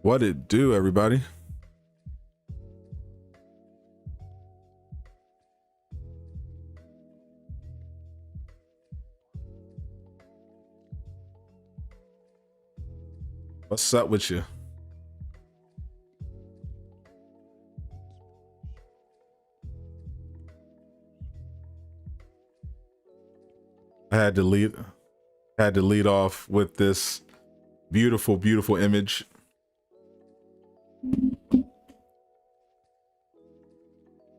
What it do, everybody? What's up with you? I had to lead off with this beautiful image.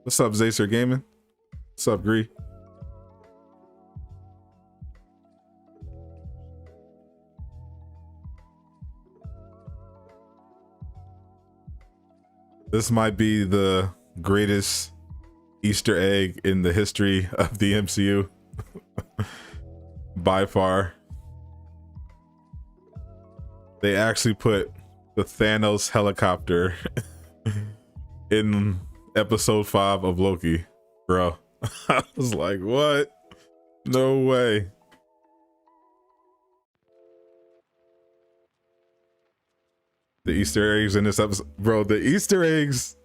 What's up, Zacer Gaming? What's up, Gree? This might be the greatest Easter egg in the history of the MCU. By far. They actually put the Thanos helicopter in episode 5 of Loki, bro. I was like, what? No way. The Easter eggs in this episode, bro, the Easter eggs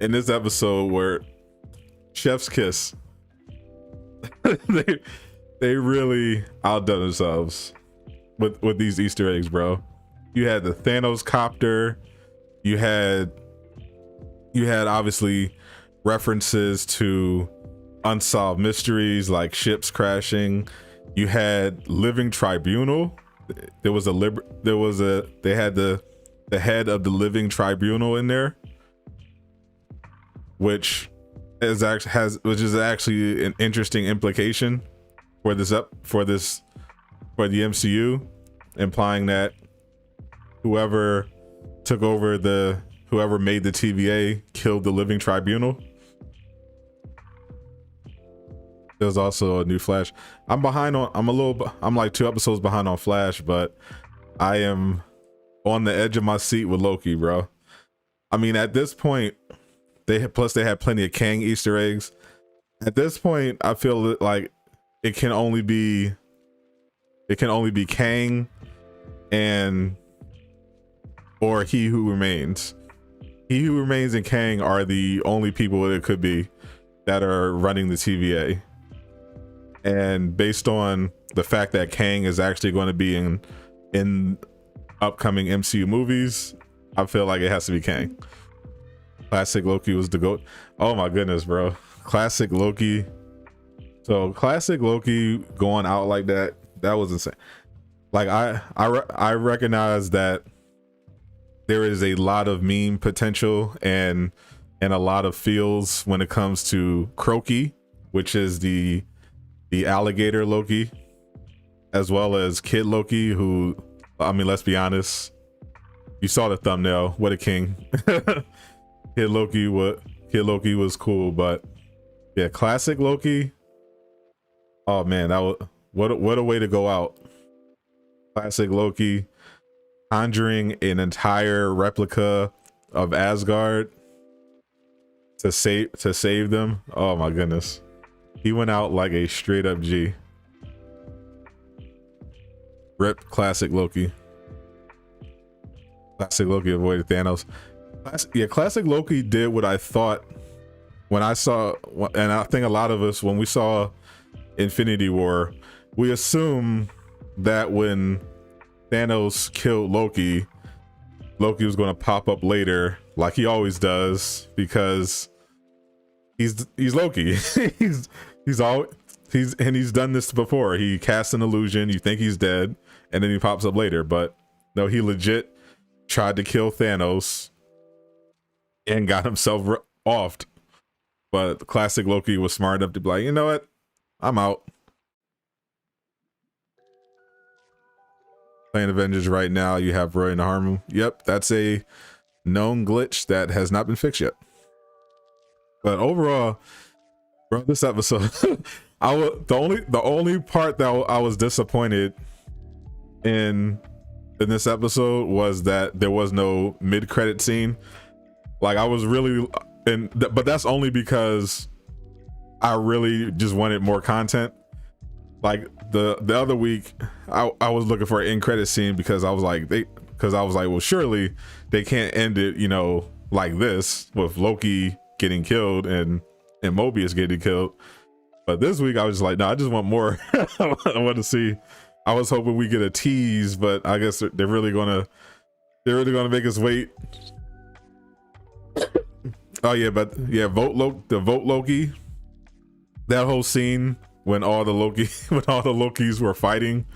in this episode were chef's kiss. they really outdone themselves with these Easter eggs, bro. You had the Thanos copter, you had obviously references to unsolved mysteries like ships crashing. You had living tribunal. They had the head of the living tribunal in there, which is actually an interesting implication for the MCU, implying that whoever made the TVA killed the living tribunal. There's also a new Flash. I'm like 2 episodes behind on Flash, but I am on the edge of my seat with Loki, bro. I mean, at this point, they had plenty of Kang Easter eggs. At this point, I feel like it can only be Kang or He Who Remains. He Who Remains and Kang are the only people it could be that are running the TVA. And based on the fact that Kang is actually going to be in upcoming MCU movies, I feel like it has to be Kang. Classic Loki was the GOAT. Oh my goodness, bro. Classic Loki. So classic Loki going out like that was insane. Like I recognize that there is a lot of meme potential and a lot of feels when it comes to Croaky, which is the alligator Loki, as well as Kid Loki, who, I mean, let's be honest, you saw the thumbnail. What a king. Kid Loki was cool, but yeah, classic Loki. Oh man, that was what a way to go out. Classic Loki conjuring an entire replica of Asgard to save them. Oh my goodness. He went out like a straight up G. Rip classic Loki. Classic Loki avoided Thanos. Classic Loki did what I thought when I saw, and I think a lot of us, when we saw Infinity War, we assumed that when Thanos killed Loki was going to pop up later, like he always does, because he's Loki. he's done this before. He casts an illusion, you think he's dead, and then he pops up later. But no, he legit tried to kill Thanos and got himself offed. But classic Loki was smart enough to be like, you know what, I'm out. Playing Avengers right now, you have Roy and Harmon. Yep, that's a known glitch that has not been fixed yet. But overall, bro, this episode, the only part that I was disappointed in this episode was that there was no mid-credit scene. Like, I was really, but that's only because I really just wanted more content. Like the other week, I was looking for an end credit scene because I was like, because I was like, well, surely they can't end it, you know, like this with Loki getting killed and Mobius getting killed. But this week I was just like, no, I just want more. I want to see. I was hoping we get a tease, but I guess they're really gonna make us wait. Oh yeah, but yeah, vote Loki. That whole scene when all the Lokis were fighting.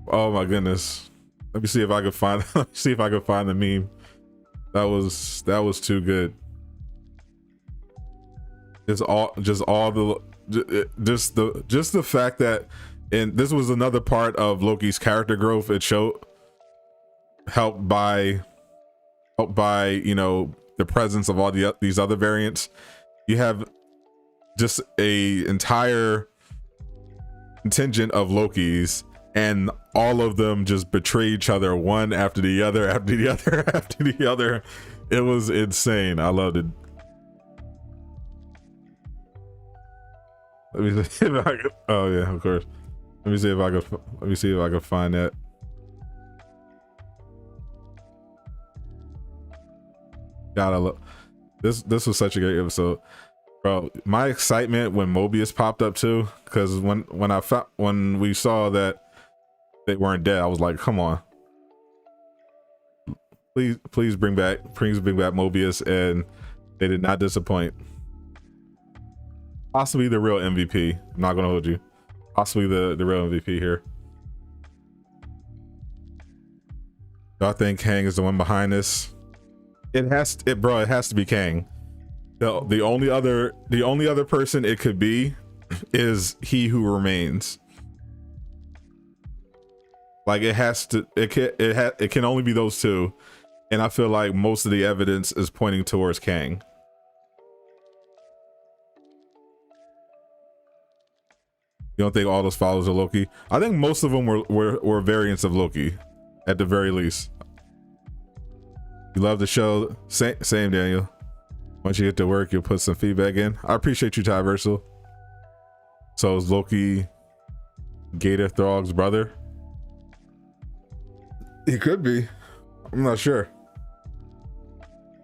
Oh my goodness. Let me see if I can find the meme. That was too good. Just the fact that, and this was another part of Loki's character growth. It showed helped by you know, the presence of all these other variants. You have just a entire contingent of Lokis, and all of them just betray each other one after the other after the other after the other. It was insane. I loved it. Let me see if I can, oh yeah, of course. Let me see if I can find that. Gotta look. This was such a great episode, bro. My excitement when Mobius popped up too, because when we saw that they weren't dead, I was like, come on, please bring back Mobius, and they did not disappoint. Possibly the real MVP. I'm not gonna hold you. Possibly the real MVP here. Do I think Kang is the one behind this? It has to be Kang. The only other person it could be is He Who Remains. Like it can only be those two, and I feel like most of the evidence is pointing towards Kang. You don't think all those followers are Loki? I think most of them were variants of Loki, at the very least. You love the show. Same, Daniel. Once you get to work, you'll put some feedback in. I appreciate you, Ty Versal. So is Loki Gator Throg's brother? He could be. I'm not sure.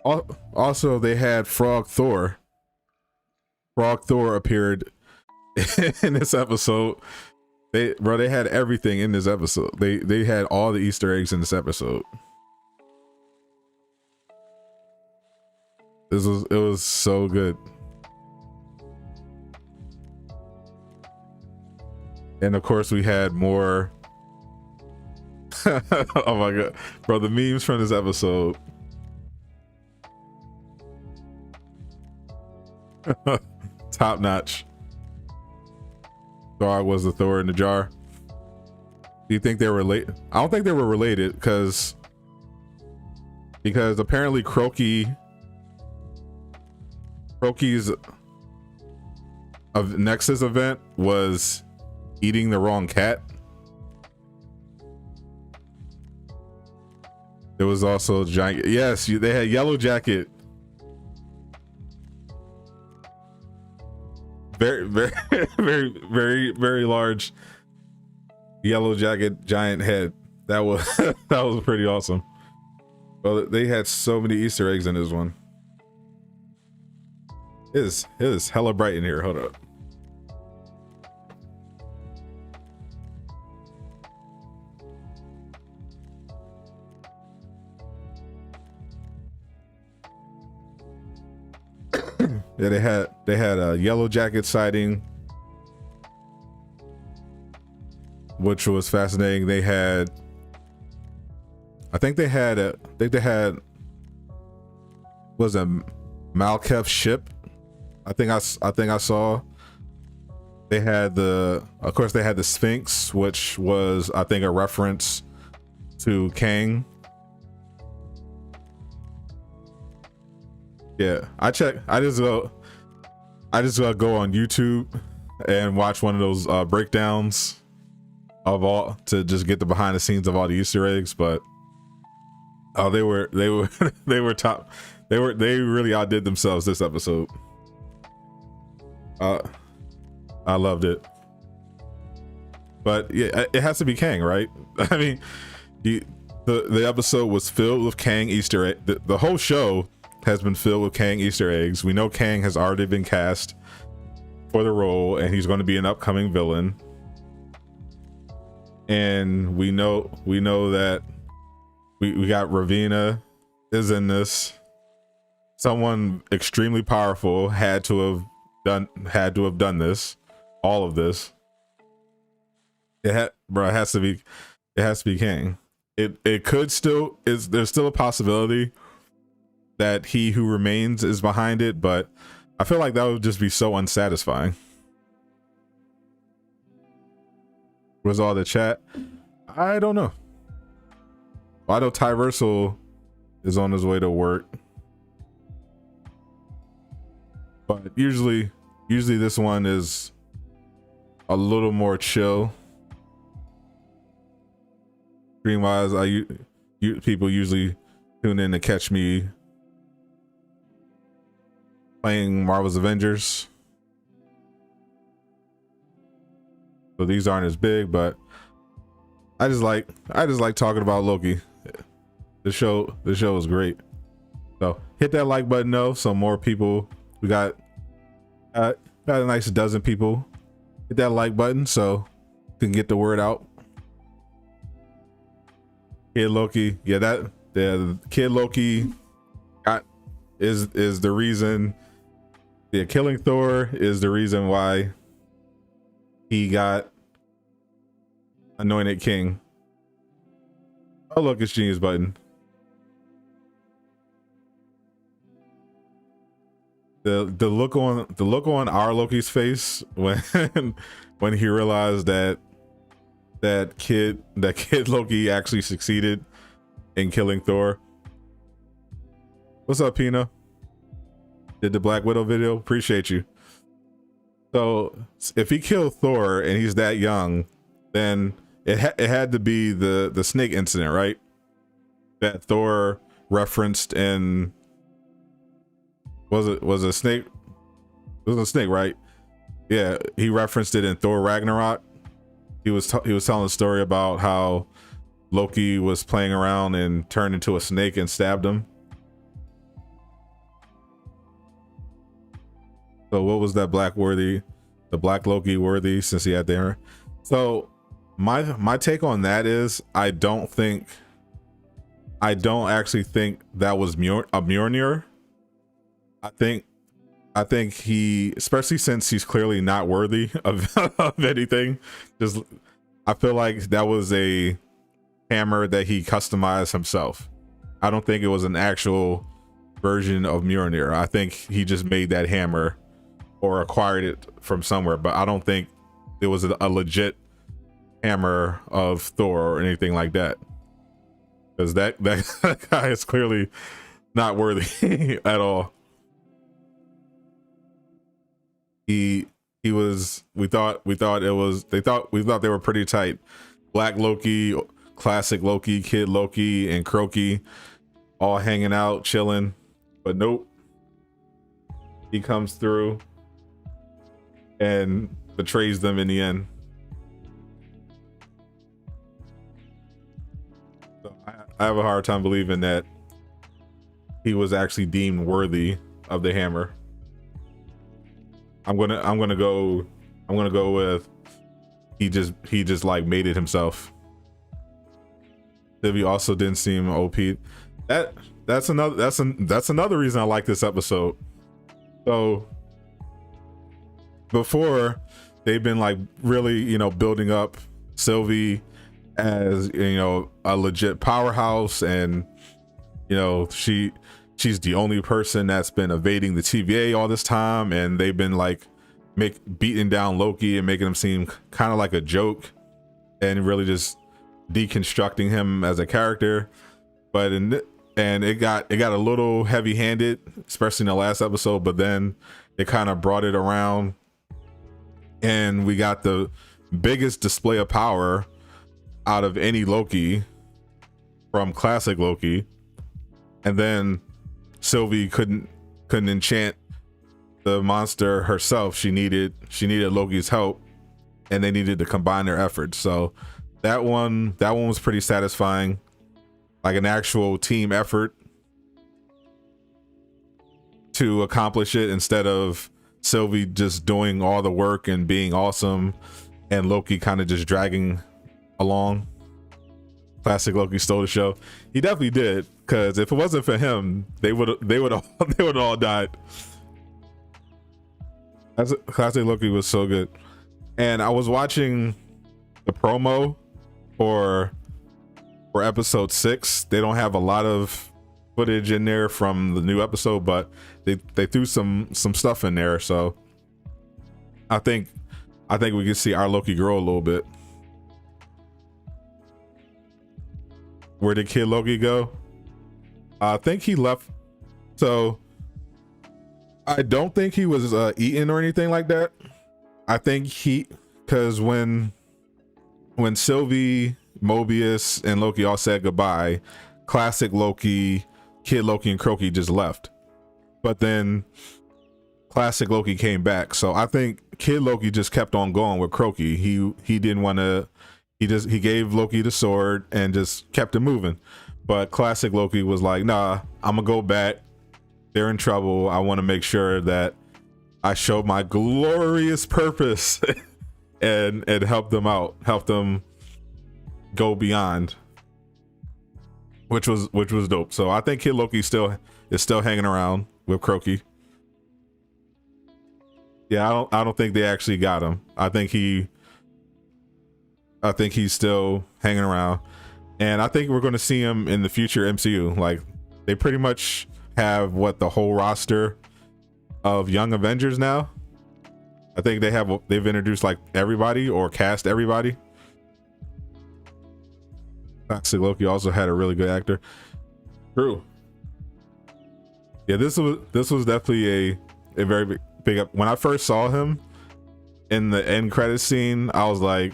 Also, they had Frog Thor. Frog Thor appeared in this episode. They had everything in this episode. They had all the Easter eggs in this episode. It was so good. And of course we had more. Oh my god, bro, the memes from this episode. Top notch. Thor was the Thor in the jar. Do you think they were related? I don't think they were related because apparently Croaky's Nexus event was eating the wrong cat. There was also a giant. Yes, they had Yellow Jacket. Very, very, very, very, very large Yellow Jacket giant head. That was that was pretty awesome. Well, they had so many Easter eggs in this one. It is hella bright in here. Hold up. Yeah, they had a Yellow Jacket sighting, which was fascinating. They had, I think they had was a Malkef ship. I think I saw. They had of course they had the Sphinx, which was, I think, a reference to Kang. Yeah, I just go on YouTube and watch one of those breakdowns of all, to just get the behind the scenes of all the Easter eggs. But oh, they were they were top. They really outdid themselves this episode. I loved it. But yeah, it has to be Kang, right? I mean, The episode was filled with Kang Easter egg. The whole show has been filled with Kang Easter eggs. We know Kang has already been cast for the role, and he's going to be an upcoming villain. And we know that we got Ravina is in this. Someone extremely powerful had to have done this, all of this. It has to be Kang. It could still there's still a possibility that He Who Remains is behind it, but I feel like that would just be so unsatisfying. Was all the chat? I don't know. I know Tyversal is on his way to work, but usually this one is a little more chill. Stream wise, people usually tune in to catch me playing Marvel's Avengers, so these aren't as big, but I just like talking about Loki. The show is great. So hit that like button though, so more people. We got a nice dozen people. Hit that like button so we can get the word out. Kid Loki, the Kid Loki is the reason. The killing Thor is the reason why he got anointed king. Oh look, it's Genius button. The look on our Loki's face when he realized that kid Loki actually succeeded in killing Thor. What's up, Pina? Did the Black Widow video? Appreciate you. So if he killed Thor and he's that young, then it had to be the snake incident, right? That Thor referenced in was a snake? It was a snake, right? Yeah, he referenced it in Thor Ragnarok. He was telling a story about how Loki was playing around and turned into a snake and stabbed him. So what was that Black Loki worthy since he had there? So my take on that is I don't actually think that was Mjolnir. I think he, especially since he's clearly not worthy of anything, I feel like that was a hammer that he customized himself. I don't think it was an actual version of Mjolnir. I think he just made that hammer or acquired it from somewhere, but I don't think it was a legit hammer of Thor or anything like that, because that guy is clearly not worthy at all. We thought they were pretty tight. Black Loki, classic Loki, Kid Loki, and Croaky all hanging out, chilling, but nope. He comes through and betrays them in the end. So I have a hard time believing that he was actually deemed worthy of the hammer. I'm gonna go with he just like made it himself. Divvy also didn't seem OP. That's another reason I like this episode. So before, they've been like really, building up Sylvie as, a legit powerhouse, and she's the only person that's been evading the TVA all this time, and they've been like beating down Loki and making him seem kind of like a joke, and really just deconstructing him as a character. But it got a little heavy-handed, especially in the last episode, but then it kind of brought it around, and we got the biggest display of power out of any Loki from classic Loki. And then Sylvie couldn't enchant the monster herself. She needed Loki's help, and they needed to combine their efforts. So that one was pretty satisfying. like an actual team effort to accomplish it, instead of Sylvie just doing all the work and being awesome and Loki kind of just dragging along. Classic Loki stole the show. He definitely did, because if it wasn't for him, they would all died. Classic Loki was so good. And I was watching the promo for episode 6. They don't have a lot of footage in there from the new episode, but they threw some stuff in there, so I think we can see our Loki grow a little bit. Where did Kid Loki go? I think he left. So I don't think he was eaten or anything like that. I think because when Sylvie, Mobius, and Loki all said goodbye, Classic Loki, Kid Loki, and Croaky just left. But then Classic Loki came back. So I think Kid Loki just kept on going with Croaky. He didn't want to. He gave Loki the sword and just kept it moving. But Classic Loki was like, nah, I'm gonna go back. They're in trouble. I want to make sure that I show my glorious purpose and help them out, help them go beyond, which was dope. So I think Kid Loki is still hanging around with Croaky. Yeah, I don't think they actually got him. I think he's still hanging around, and I think we're going to see him in the future MCU. Like, they pretty much have the whole roster of Young Avengers now. I think they've introduced like everybody or cast everybody. Classic Loki also had a really good actor. True. Yeah, this was definitely a very big up. When I first saw him in the end credit scene, I was like,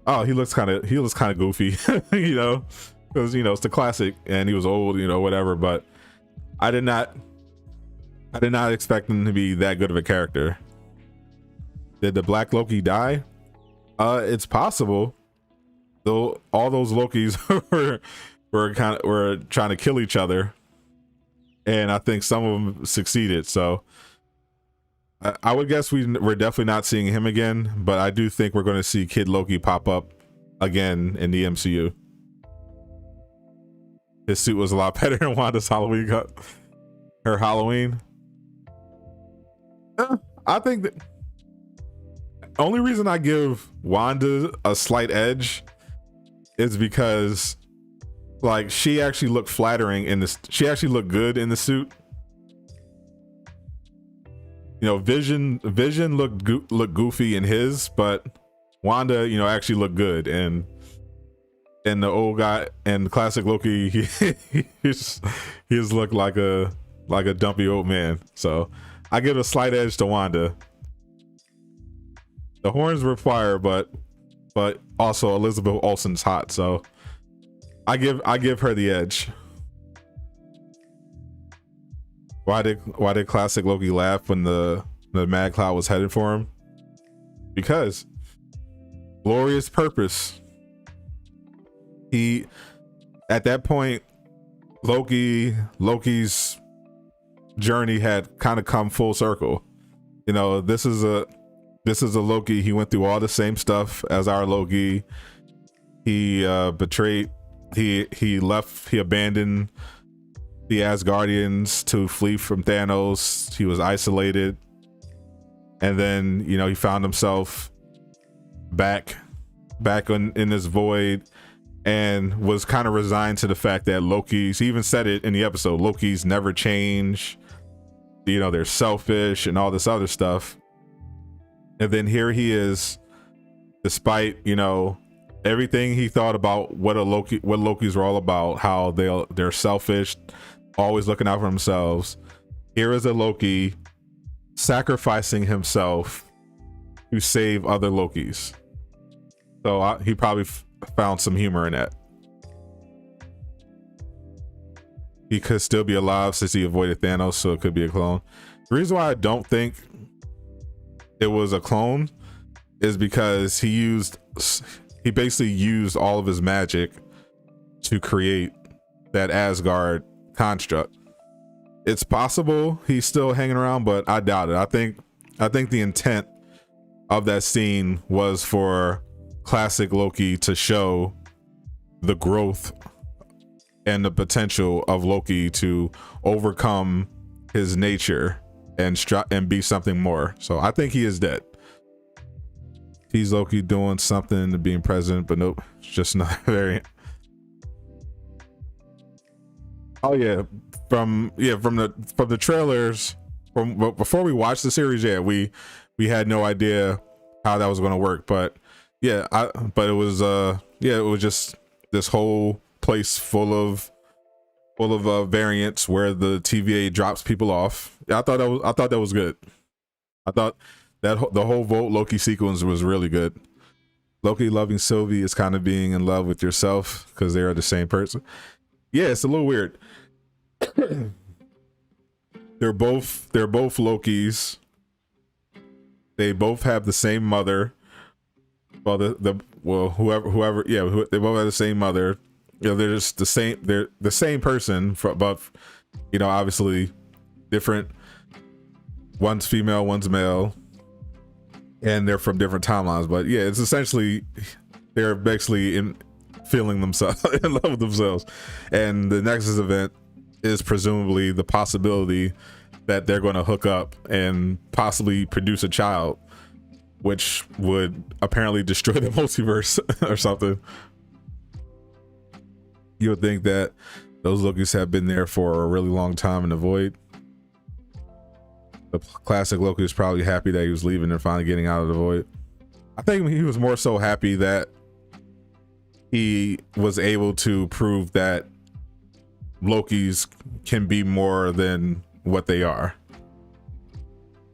oh, he looks kind of goofy, you know, because it's the classic, and he was old, whatever. But I did not expect him to be that good of a character. Did the Black Loki die? It's possible. Though all those Lokis were trying to kill each other, and I think some of them succeeded. So I would guess we're definitely not seeing him again, but I do think we're going to see Kid Loki pop up again in the MCU. His suit was a lot better than Wanda's Halloween cut. Her Halloween. I think that the only reason I give Wanda a slight edge is because, like, she actually looked flattering in this. She actually looked good in the suit. Vision looked goofy in his, but Wanda, actually looked good, and the old guy and Classic Loki, he's looked like a dumpy old man. So I give a slight edge to Wanda. The horns were fire, but also Elizabeth Olsen's hot, so I give her the edge. Why did Classic Loki laugh when the Mad Cloud was headed for him? Because glorious purpose. He, at that point, Loki's journey had kind of come full circle. This is a Loki. He went through all the same stuff as our Loki. He betrayed. He left. He abandoned the Asgardians to flee from Thanos. He was isolated, and then he found himself back in this void, and was kind of resigned to the fact that Loki's. He even said it in the episode. Loki's never change. They're selfish and all this other stuff. And then here he is, despite everything he thought about what Lokis were all about, how they're selfish, always looking out for themselves. Here is a Loki sacrificing himself to save other Lokis. So he probably found some humor in that. He could still be alive since he avoided Thanos, so it could be a clone. The reason why I don't think it was a clone is because he basically used all of his magic to create that Asgard construct. It's possible he's still hanging around, but I doubt it. I think the intent of that scene was for classic Loki to show the growth and the potential of Loki to overcome his nature and be something more. So I think he is dead. He's Loki doing something to being president, but nope, it's just not variant. Oh yeah, from the trailers, before we watched the series, yeah, we had no idea how that was going to work, but yeah, it was just this whole place full of variants where the TVA drops people off. I thought that was good. I thought that the whole Vote Loki sequence was really good. Loki loving Sylvie is kind of being in love with yourself because they are the same person. Yeah, it's a little weird. They're both Lokis. They both have the same mother. Well, whoever, yeah, they both have the same mother. You know, they're just the same. They're the same person, but you know, obviously different. One's female, one's male, and they're from different timelines. But yeah, it's essentially they're basically feeling themselves in love with themselves. And the Nexus event is presumably the possibility that they're going to hook up and possibly produce a child, which would apparently destroy the multiverse or something. You would think that those Lokis have been there for a really long time in the void. The classic Loki is probably happy that he was leaving and finally getting out of the void. I think he was more so happy that he was able to prove that Lokis can be more than what they are.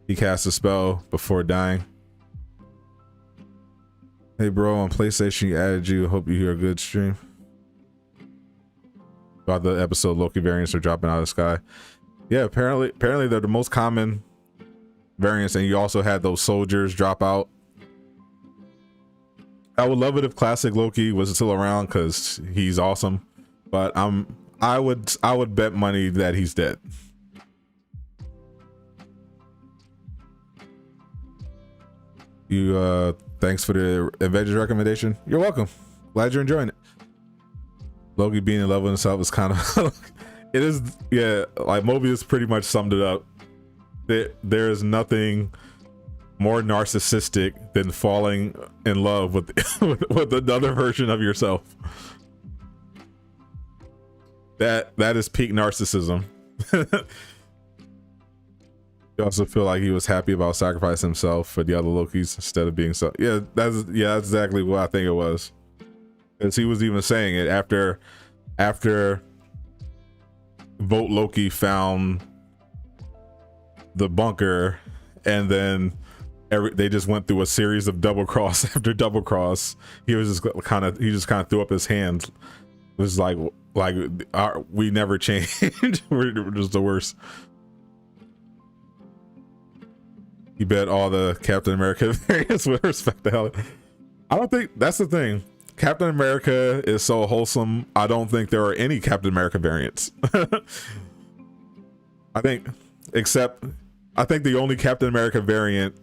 He cast a spell before dying. Hey bro, on PlayStation, you added you. Hope you hear a good stream. About the episode Loki variants are dropping out of the sky. Yeah, apparently they're the most common variants, and you also had those soldiers drop out. I would love it if classic Loki was still around because he's awesome, but I would bet money that he's dead. You thanks for the Avengers recommendation. You're welcome. Glad you're enjoying it. Loki being in love with himself is kind of it is, yeah, like Mobius pretty much summed it up. There is nothing more narcissistic than falling in love with with another version of yourself. That is peak narcissism. You also feel like he was happy about sacrificing himself for the other Lokis instead of being so. Yeah, that's exactly what I think it was. Because he was even saying it after Vote Loki found the bunker, and then they just went through a series of double cross after double cross. He just kind of threw up his hands. It was like we never change. We're just the worst. You bet all the Captain America variants with respect to Helen. I don't think that's the thing. Captain America is so wholesome. I don't think there are any Captain America variants. I think the only Captain America variant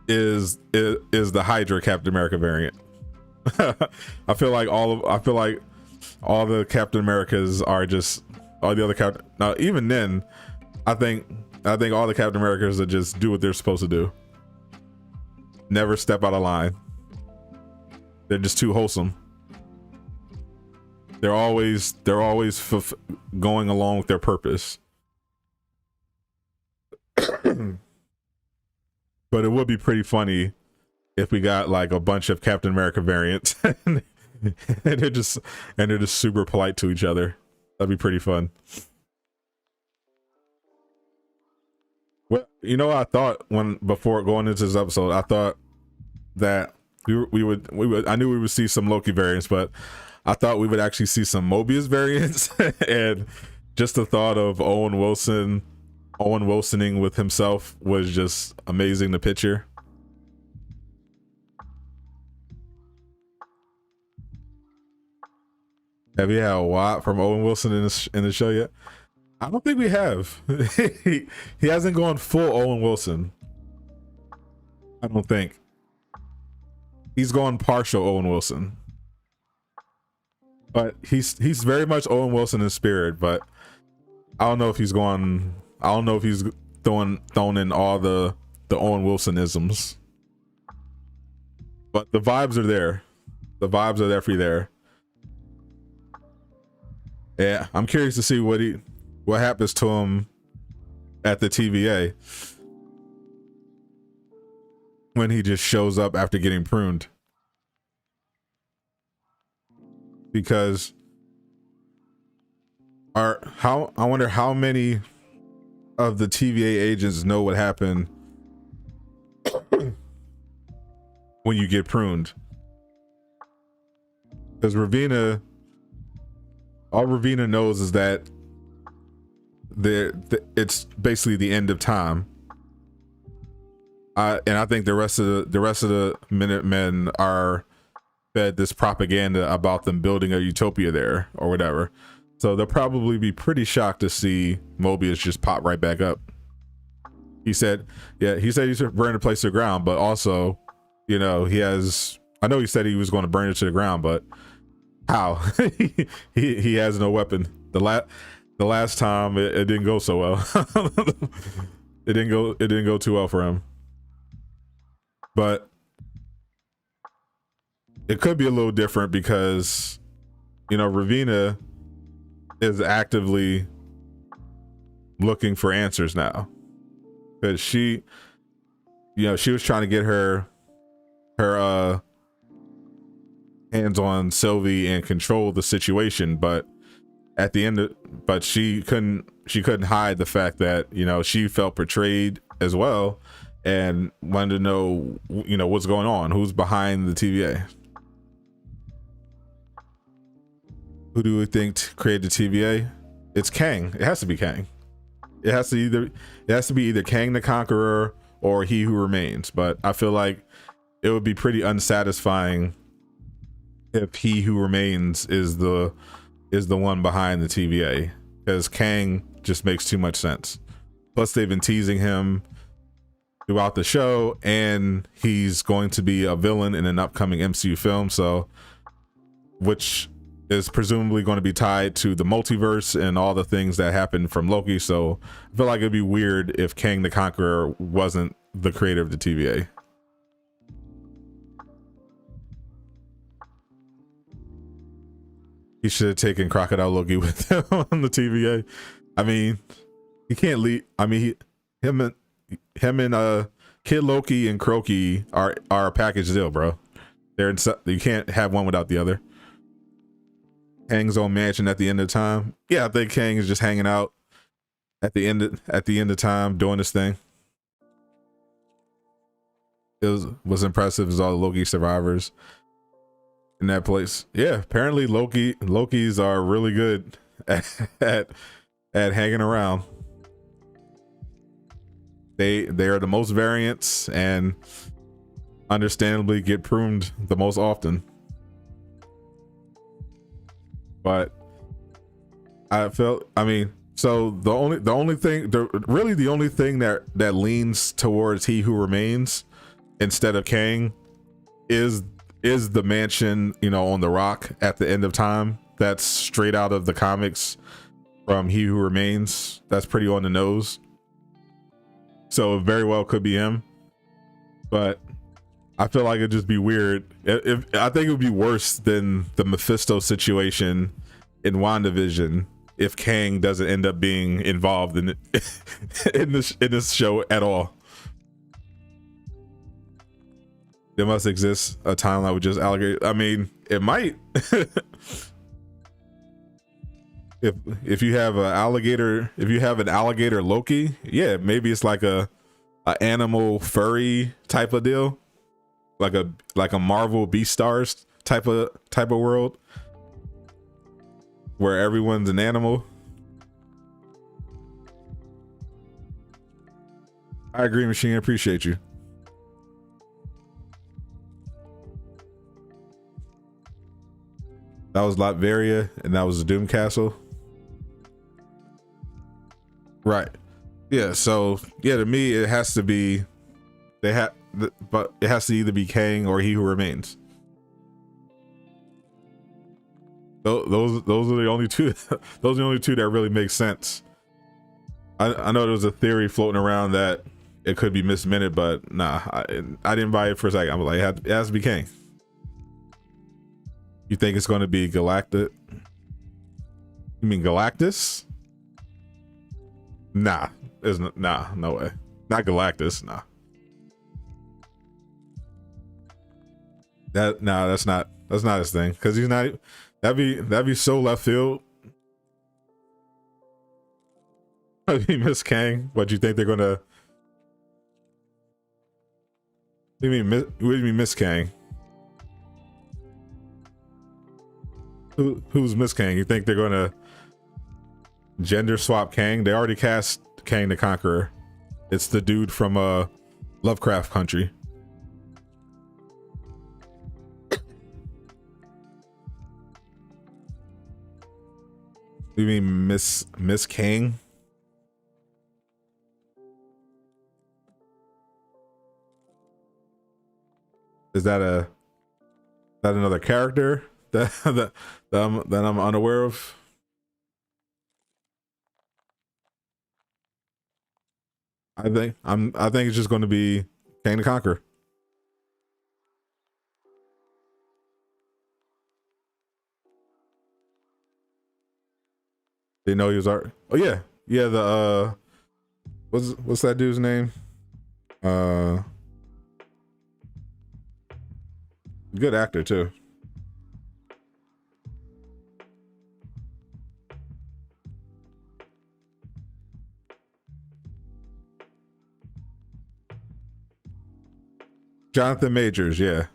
is the Hydra Captain America variant. I feel like all the Captain Americas are just all the other Captain. Now, even then, I think all the Captain Americas are just do what they're supposed to do. Never step out of line. They're just too wholesome. They're always going along with their purpose. But it would be pretty funny if we got like a bunch of Captain America variants and they're just super polite to each other. That'd be pretty fun. Well, you know what I thought before going into this episode, I thought that we would I knew we would see some Loki variants, but I thought we would actually see some Mobius variants. And just the thought of Owen Wilsoning with himself was just amazing to picture. Have you had a lot from Owen Wilson in the show yet? I don't think we have. He hasn't gone full Owen Wilson. I don't think. He's gone partial Owen Wilson. But he's very much Owen Wilson in spirit, but I don't know if he's going. I don't know if he's thrown in all the Owen Wilsonisms. But the vibes are there. The vibes are definitely there. Yeah, I'm curious to see what happens to him at the TVA when he just shows up after getting pruned. Because I wonder how many of the TVA agents know what happened when you get pruned. Because all Ravina knows is that it's basically the end of time. And I think the rest of the Minutemen are fed this propaganda about them building a utopia there or whatever. So they'll probably be pretty shocked to see Mobius just pop right back up. He said he's burning the place to the ground, but also, I know he said he was going to burn it to the ground, but how? he has no weapon. The last time it didn't go so well. It didn't go too well for him. But it could be a little different because, Ravina is actively looking for answers now. Because she was trying to get her hands on Sylvie and control the situation, but at the end she couldn't hide the fact that she felt betrayed as well and wanted to know what's going on, who's behind the TVA. Who do we think created the TVA? It's Kang. It has to be Kang. It has to be either Kang the Conqueror or He Who Remains. But I feel like it would be pretty unsatisfying if He Who Remains is the one behind the TVA, because Kang just makes too much sense. Plus, they've been teasing him throughout the show, and he's going to be a villain in an upcoming MCU film, which is presumably going to be tied to the multiverse and all the things that happened from Loki. So I feel like it'd be weird if Kang the Conqueror wasn't the creator of the TVA. He should have taken Crocodile Loki with him on the TVA. I mean, he can't leave. I mean, him and Kid Loki and Croaky are a package deal, bro. You can't have one without the other. Kang's own mansion at the end of time. Yeah, I think Kang is just hanging out at the end of time doing this thing. It was impressive as all the Loki survivors in that place. Yeah, apparently Lokis are really good at hanging around. They are the most variants and understandably get pruned the most often. But so the only thing that leans towards He Who Remains instead of Kang is the mansion, on the rock at the end of time. That's straight out of the comics from He Who Remains. That's pretty on the nose. So it very well could be him. But I feel like it'd just be weird. I think it would be worse than the Mephisto situation in WandaVision if Kang doesn't end up being involved in this show at all. There must exist a timeline with just alligator. I mean, it might. if you have an alligator Loki, yeah, maybe it's like a animal furry type of deal, like a Marvel Beastars type of world where everyone's an animal. I agree, Machine. I appreciate you. That was Latveria, and that was the Doom Castle. Right. Yeah. So yeah, to me, it has to be but it has to either be Kang or He Who Remains. Those are the only two. Those are the only two that really make sense. I know there was a theory floating around that it could be Miss Minute, but nah, I didn't buy it for a second. I'm like, it has to be Kang. You think it's going to be Galactus? You mean Galactus? Nah, no way. Not Galactus, nah. That's not his thing, because he's not. That'd be so left field. That'd be Miss Kang. What you think they're gonna? What do you mean Miss Kang? Who's Miss Kang? You think they're gonna gender swap Kang? They already cast Kang the Conqueror. It's the dude from Lovecraft Country. You mean Miss Kang? Is that another character that I'm unaware of? I think it's just going to be Kang the Conqueror. They know he was art. Oh yeah, the what's that dude's name? Good actor too. Jonathan Majors, yeah.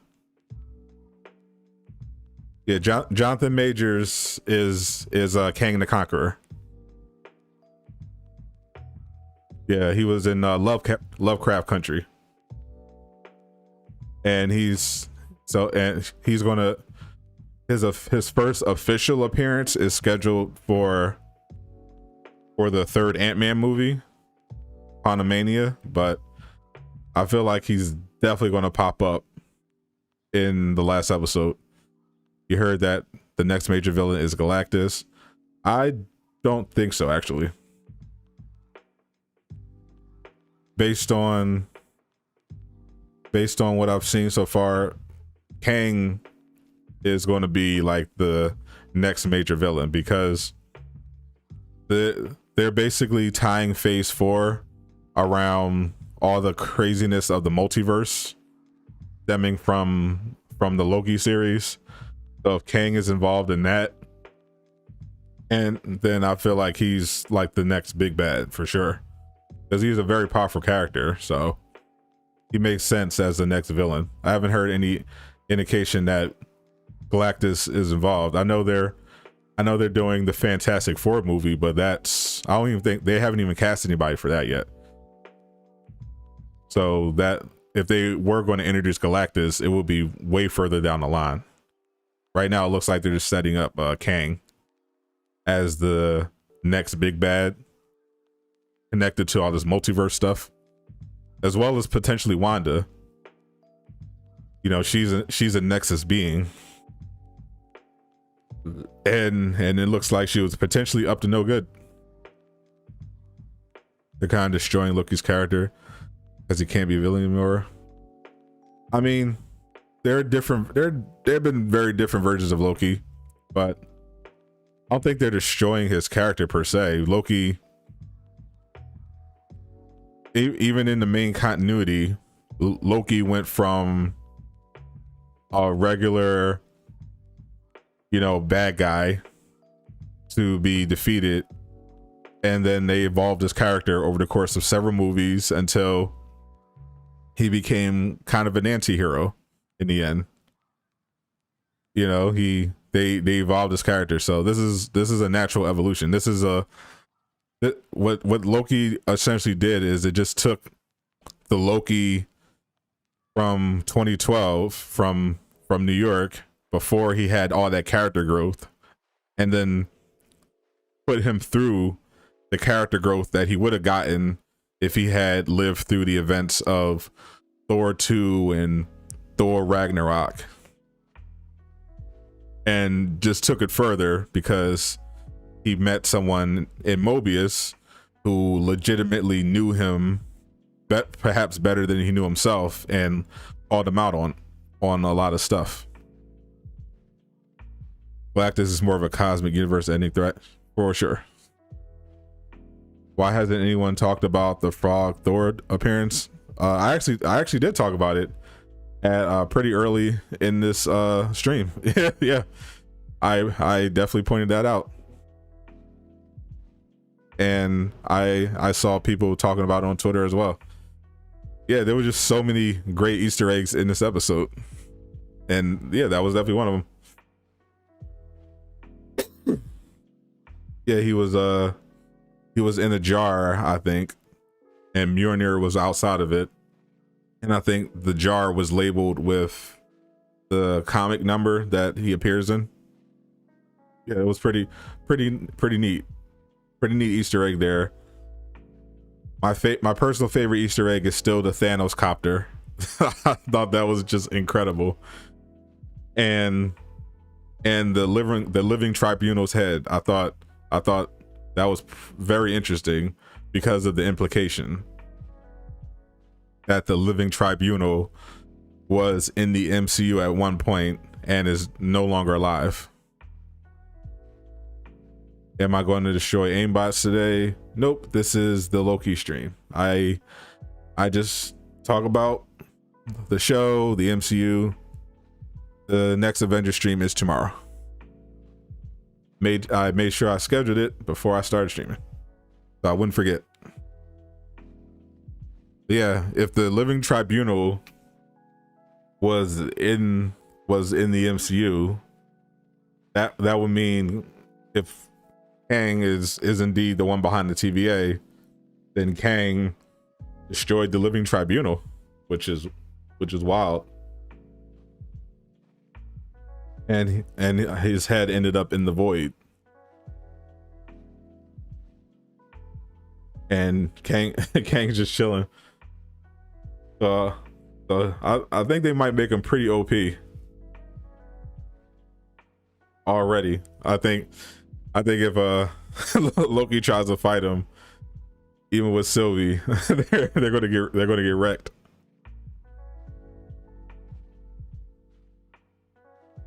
Yeah, Jonathan Majors is Kang the Conqueror. Yeah, he was in Lovecraft Country, and he's gonna his first official appearance is scheduled for the third Ant-Man movie, Quantumania, but I feel like he's definitely gonna pop up in the last episode. You heard that the next major villain is Galactus. I don't think so, actually. Based on what I've seen so far, Kang is going to be like the next major villain, because they're basically tying Phase 4 around all the craziness of the multiverse stemming from the Loki series. So if Kang is involved in that, and then I feel like he's like the next big bad for sure, because he's a very powerful character, so he makes sense as the next villain. I haven't heard any indication that Galactus is involved. I know they're doing the Fantastic Four movie, but I don't even think they haven't even cast anybody for that yet. So that if they were going to introduce Galactus, it would be way further down the line. Right now, it looks like they're just setting up Kang as the next big bad, connected to all this multiverse stuff, as well as potentially Wanda. You know, she's a Nexus being, and it looks like she was potentially up to no good. They're kind of destroying Loki's character because he can't be a villain anymore. I mean, there have been very different versions of Loki, but I don't think they're destroying his character per se. Loki, even in the main continuity, Loki went from a regular, bad guy to be defeated, and then they evolved his character over the course of several movies until he became kind of an anti-hero in the end. They evolved his character, so this is a natural evolution. This is what Loki essentially did is it just took the Loki from 2012 from New York before he had all that character growth, and then put him through the character growth that he would have gotten if he had lived through the events of Thor 2 and Thor Ragnarok, and just took it further because he met someone in Mobius who legitimately knew him perhaps better than he knew himself, and called him out on a lot of stuff. Galactus is more of a cosmic universe ending threat for sure. Why hasn't anyone talked about the Frog Thor appearance? I actually did talk about it at pretty early in this stream. Yeah, I definitely pointed that out, and I saw people talking about it on Twitter as well. Yeah, there were just so many great Easter eggs in this episode, and yeah, that was definitely one of them. Yeah, he was in a jar, I think, and Mjolnir was outside of it, and I think the jar was labeled with the comic number that he appears in. Yeah, it was pretty neat Easter egg there. My personal favorite Easter egg is still the Thanos copter. I thought that was just incredible, and the living tribunal's head. I thought that was very interesting because of the implication that the living tribunal was in the MCU at one point and is no longer alive. Am I going to destroy aimbots today? Nope, this is the Loki stream. I just talk about the show, the MCU. The next Avenger stream is tomorrow. I made sure I scheduled it before I started streaming, so I wouldn't forget. Yeah, if the living tribunal was in the MCU, that would mean if Kang is indeed the one behind the TVA, then Kang destroyed the living tribunal, which is wild. And his head ended up in the void, and Kang's just chilling. So I think they might make him pretty OP already. I think if Loki tries to fight him, even with Sylvie, they're gonna get wrecked.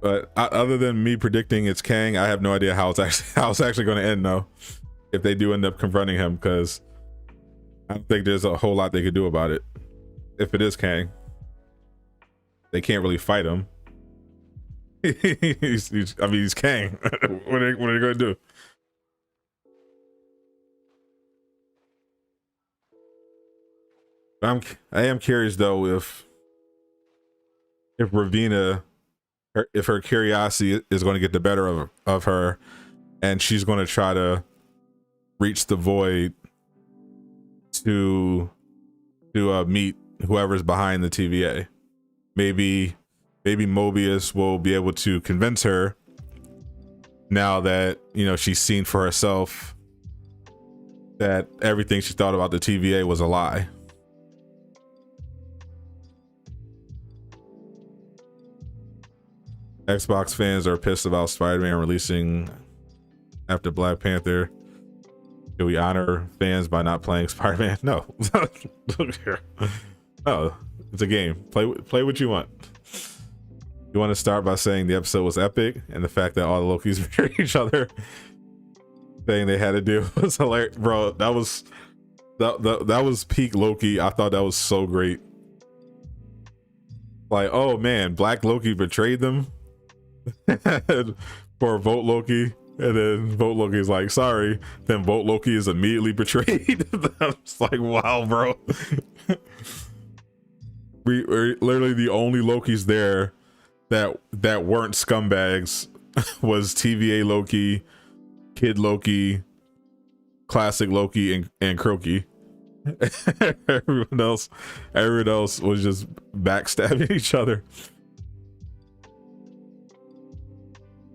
But other than me predicting it's Kang, I have no idea how it's actually going to end though, if they do end up confronting him, because I don't think there's a whole lot they could do about it. If it is Kang, they can't really fight him. he's Kang. What are they going to do? I am curious though if Ravina, if her curiosity is going to get the better of her, and she's going to try to reach the void to meet whoever's behind the TVA. Maybe Mobius will be able to convince her, now that she's seen for herself that everything she thought about the TVA was a lie. Xbox fans are pissed about Spider-Man releasing after Black Panther. Do we honor fans by not playing Spider-Man? No. No, it's a game. Play what you want. You want to start by saying the episode was epic, and the fact that all the Lokis married each other, saying they had to do was hilarious, bro. That was peak Loki. I thought that was so great. Like, oh man, Black Loki betrayed them for Vote Loki, and then Vote Loki is like, sorry, then Vote Loki is immediately betrayed. I'm just like, wow, bro. We're literally the only Lokis there that weren't scumbags was TVA Loki, Kid Loki, Classic Loki, and Croaky. everyone else was just backstabbing each other.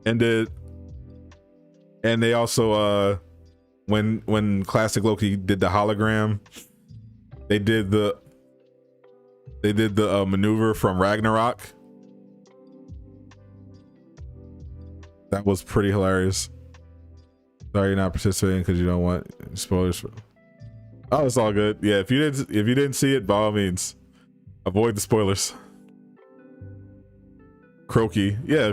ended, and they also when Classic Loki did the hologram, they did the maneuver from Ragnarok. That was pretty hilarious. Sorry you're not participating because you don't want spoilers. Oh, it's all good. Yeah, if you didn't see it, by all means, avoid the spoilers. Croaky, yeah,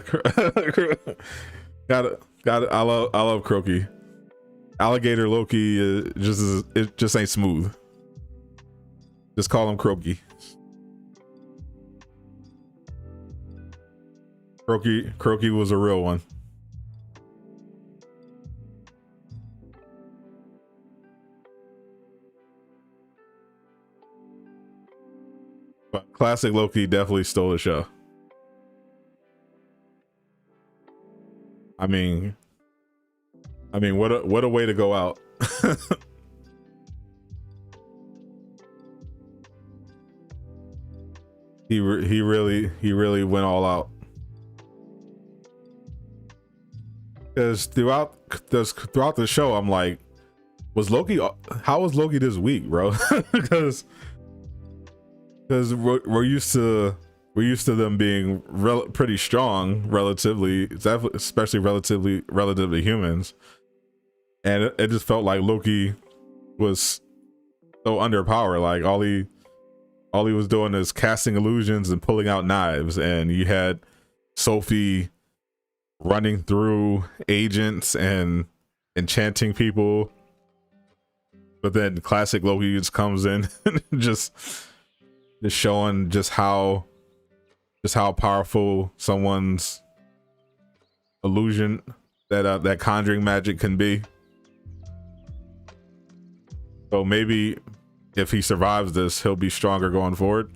got it. I love Croaky. Alligator Loki it just ain't smooth. Just call him Croaky. Croaky was a real one. But Classic Loki definitely stole the show. I mean, what a way to go out. he really went all out. Because throughout the show, I'm like, how was Loki this weak, bro? Because we're used to them being pretty strong, relatively, especially relatively humans, and it just felt like Loki was so underpowered. Like all he was doing is casting illusions and pulling out knives, and you had Sophie running through agents and enchanting people, but then Classic Loki just comes in and just showing just how powerful someone's illusion, that conjuring magic can be. So maybe if he survives this, he'll be stronger going forward.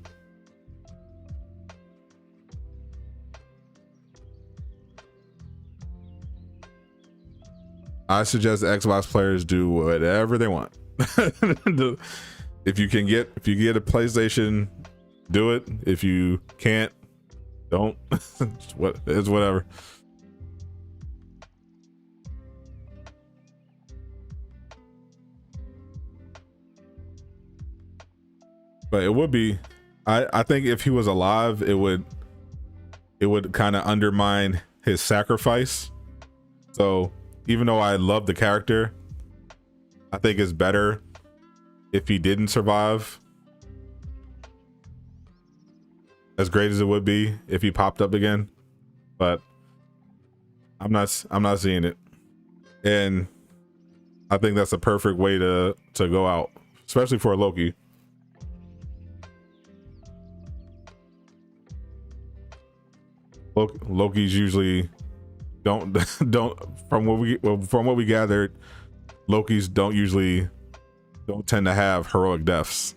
I suggest Xbox players do whatever they want. If you get a PlayStation, do it. If you can't, don't. It's whatever. But it would be, I think if he was alive, it would kind of undermine his sacrifice. So even though I love the character, I think it's better if he didn't survive. As great as it would be if he popped up again, but I'm not seeing it, and I think that's a perfect way to go out, especially for Loki. Loki's usually don't from what we gathered, Loki's don't tend to have heroic deaths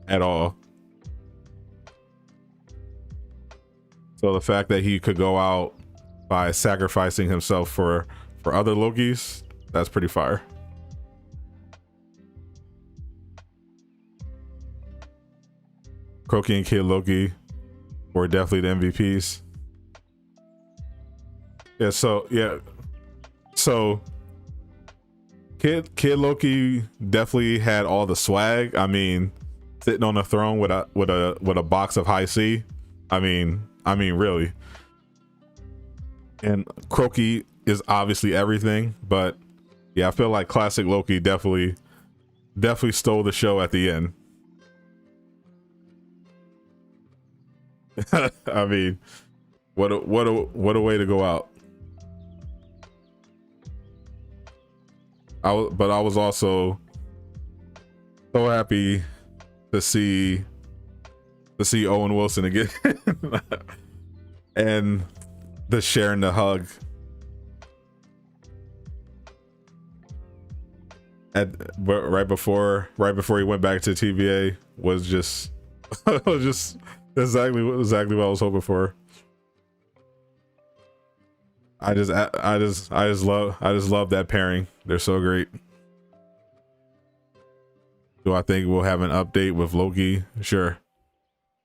at all. So the fact that he could go out by sacrificing himself for other Lokis, that's pretty fire. Croaky and Kid Loki were definitely the MVPs. So Kid Loki definitely had all the swag. I mean, sitting on a throne with a box of high C. I mean really. And Croaky is obviously everything, but yeah, I feel like Classic Loki definitely stole the show at the end. I mean, what a way to go out. I was also so happy to see Owen Wilson again. And the sharing the hug right before he went back to TVA was just exactly what I was hoping for. I just love that pairing. They're so great. Do I think we'll have an update with Loki? Sure.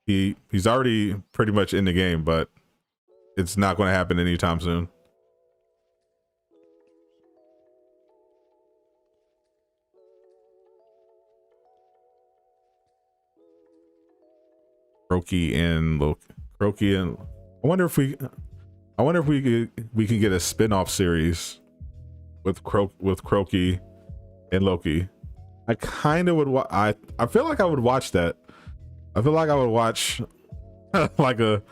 He's already pretty much in the game, but it's not going to happen anytime soon. Croaky and Loki. Croaky and I wonder if we can get a spin-off series with Croaky and Loki. I kind of would I feel like I would watch that. I feel like I would watch like a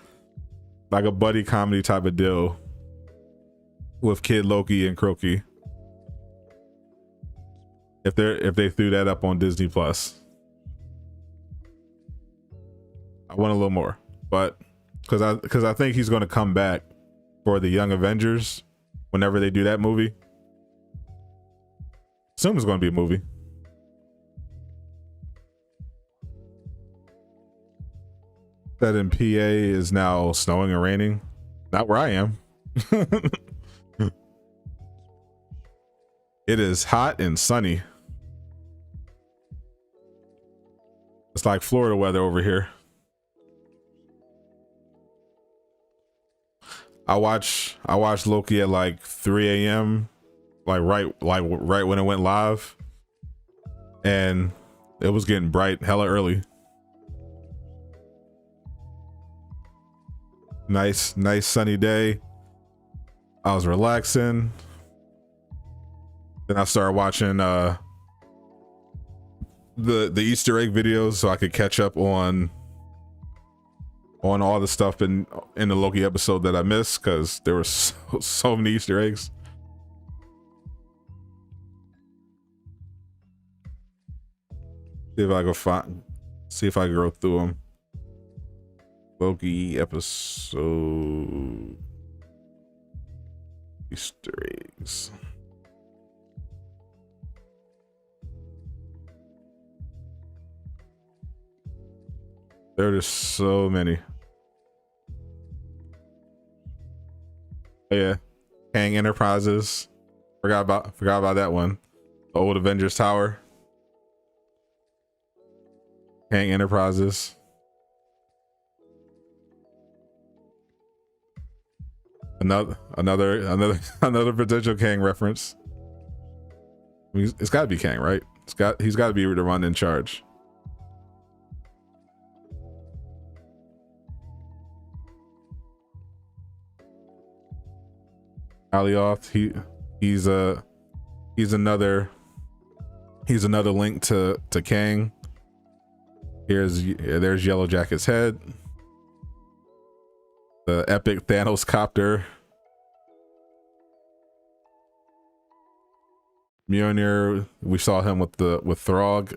buddy comedy type of deal with Kid Loki and Croaky. If they threw that up on Disney Plus. I want a little more, but because I think he's going to come back for the Young Avengers whenever they do that movie. Assume it's going to be a movie. That in PA is now snowing and raining. Not where I am. It is hot and sunny. It's like Florida weather over here. I watched Loki at like 3 a.m. right when it went live, and it was getting bright hella early. Nice sunny day. I was relaxing. Then I started watching the Easter egg videos so I could catch up on all the stuff in the Loki episode that I missed, because there were so many Easter eggs. See if I can go through them. Loki episode Easter eggs. There are just so many. Oh, yeah, Kang Enterprises. Forgot about that one. The old Avengers Tower. Kang Enterprises. Another potential Kang reference. I mean, it's got to be Kang, right? He's got to be the one in charge. Alioth, he's another link to Kang. There's Yellow Jacket's head. The epic Thanos copter. Mjolnir, we saw him with Throg.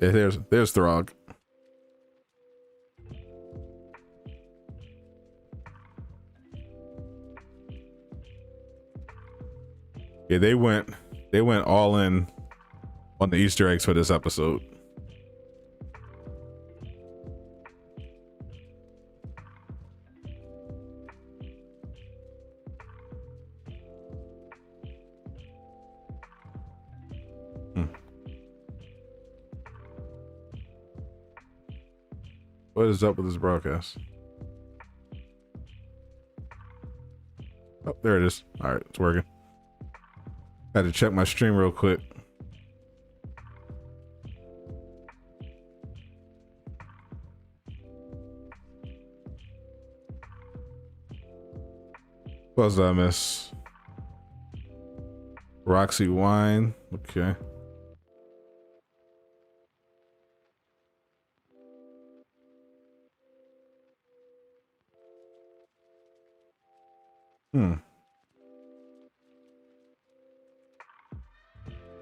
Yeah, there's Throg. Yeah, they went all in on the Easter eggs for this episode. What is up with this broadcast? Oh, there it is. All right, it's working. Had to check my stream real quick. What was that I miss? Roxy Wine. Okay.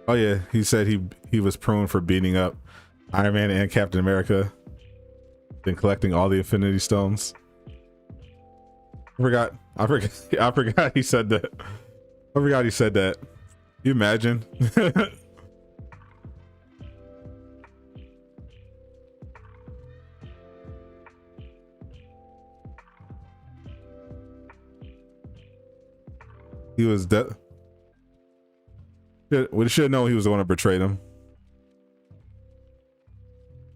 Oh yeah, he said he was prone for beating up Iron Man and Captain America, then collecting all the Infinity Stones. I forgot he said that. I forgot he said that. You imagine? He was dead. We should have known he was the one that betrayed him.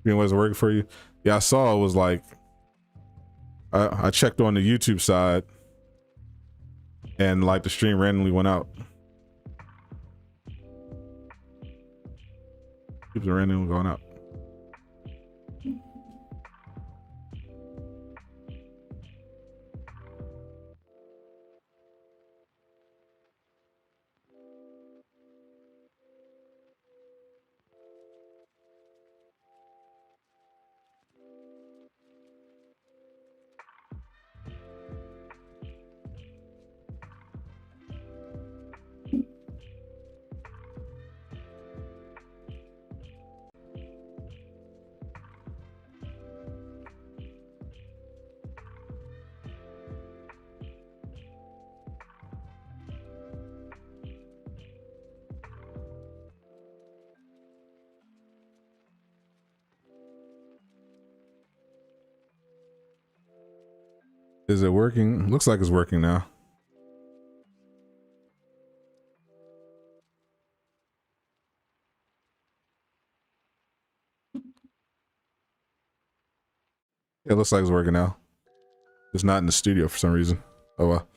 You know what's working for you? Yeah, I saw it was like I checked on the YouTube side and like the stream randomly went out. Keeps randomly going out. Is it working? Looks like it's working now. It looks like it's working now. It's not in the studio for some reason. Oh well.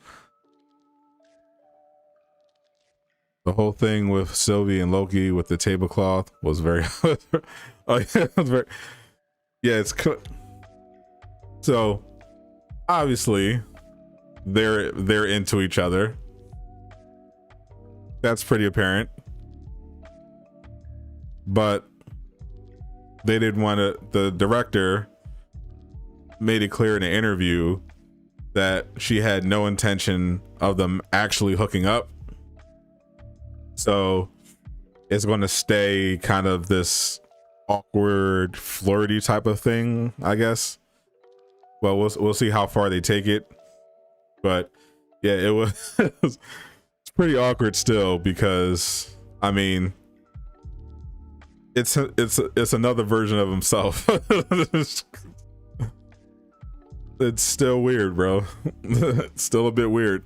The whole thing with Sylvie and Loki with the tablecloth was very oh yeah, it was very, yeah, it's so obviously they're into each other. That's pretty apparent. But they didn't want to, the director made it clear in an interview that she had no intention of them actually hooking up. So it's going to stay kind of this awkward, flirty type of thing, I guess. Well, we'll see how far they take it. But yeah, it was it's pretty awkward still because I mean it's another version of himself. It's still weird, bro. It's still a bit weird.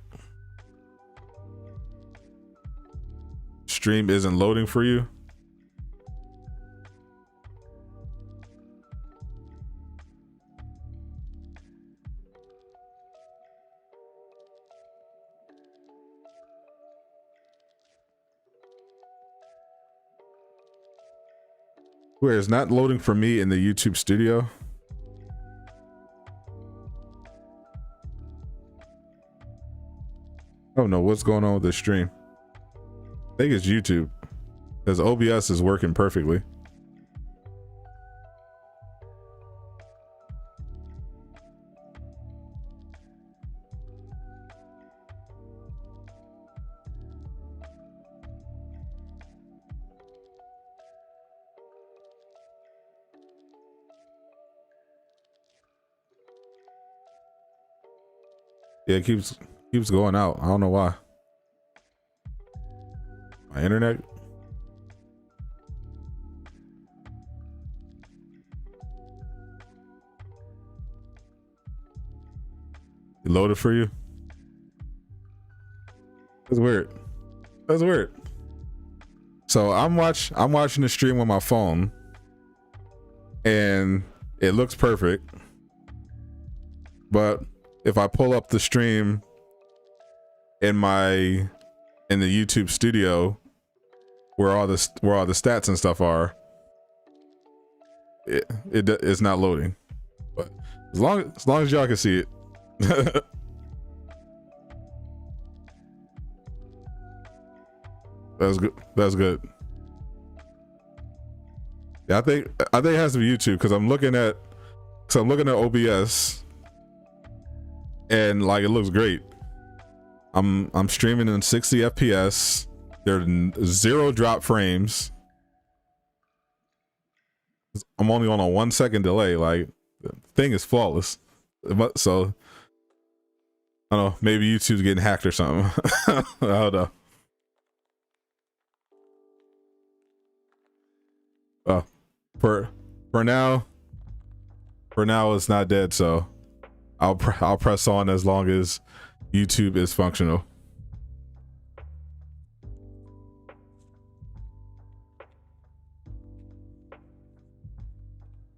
Stream isn't loading for you. Where it's not loading for me in the YouTube studio. Oh no, what's going on with this stream? I think it's YouTube, because OBS is working perfectly. Yeah, it keeps going out. I don't know why. My internet. It loaded for you? That's weird. That's weird. So I'm watching the stream on my phone and it looks perfect. But if I pull up the stream in the YouTube studio where all the stats and stuff are, it's not loading. But as long as y'all can see it. That's good. That's good. Yeah, I think it has to be YouTube because I'm looking at OBS and like it looks great. I'm streaming in 60 FPS. There are 0 drop frames. I'm only on a 1 second delay. Like the thing is flawless. So I don't know. Maybe YouTube's getting hacked or something. I don't know. Oh, for now it's not dead. So I'll press on as long as YouTube is functional.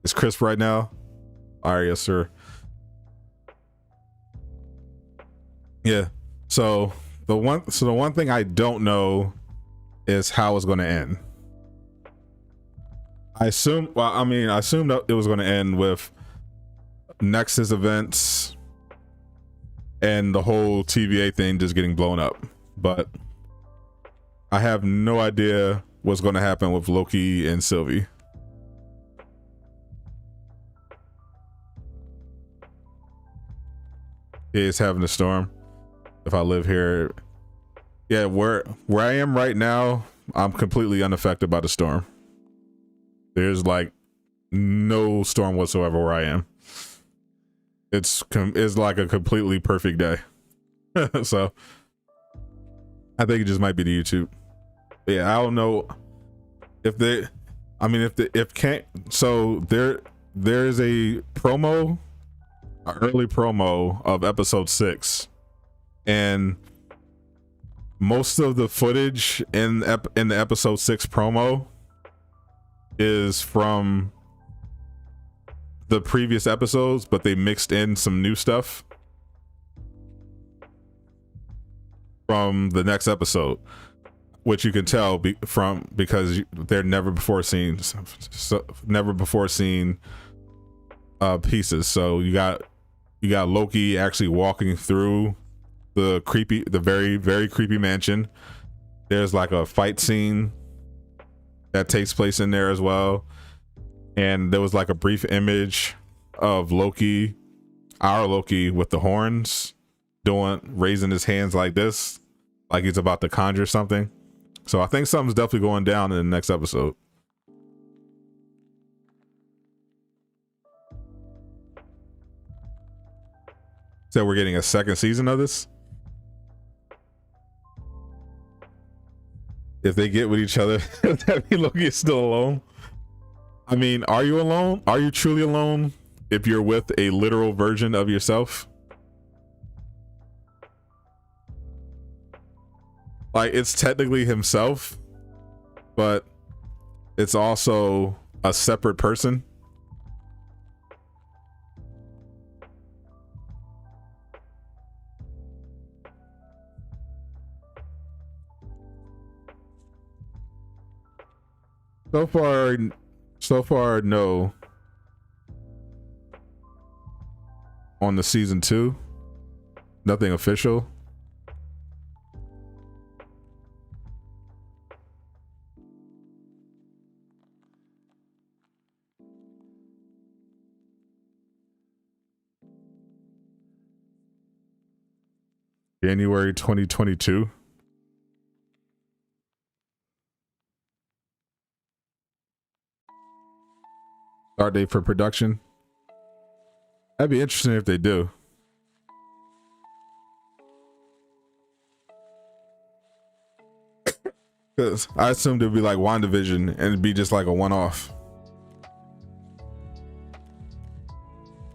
It's crisp right now. All right, yes, sir. Yeah. So the one thing I don't know is how it's going to end. I assume that it was going to end with Nexus events and the whole TVA thing just getting blown up, but I have no idea what's going to happen with Loki and Sylvie. It's having a storm. If I live here, yeah, where I am right now, I'm completely unaffected by the storm. There's like no storm whatsoever where I am. It's like a completely perfect day. So I think it just might be the YouTube. Yeah, I don't know if they, I mean, if there's a promo an early promo of episode 6, and most of the footage in the episode 6 promo is from the previous episodes, but they mixed in some new stuff from the next episode, which you can tell because they're never before seen pieces. So you got Loki actually walking through the very, very creepy mansion. There's like a fight scene that takes place in there as well. And there was like a brief image of Loki, our Loki, with the horns, raising his hands like this, like he's about to conjure something. So I think something's definitely going down in the next episode. So we're getting a second season of this. If they get with each other, that mean Loki is still alone. I mean, are you alone? Are you truly alone if you're with a literal version of yourself? Like, it's technically himself, but it's also a separate person. So far, no. On the season 2, nothing official. January 2022. Start date for production. That'd be interesting if they do. Because I assumed it'd be like WandaVision and it'd be just like a one-off.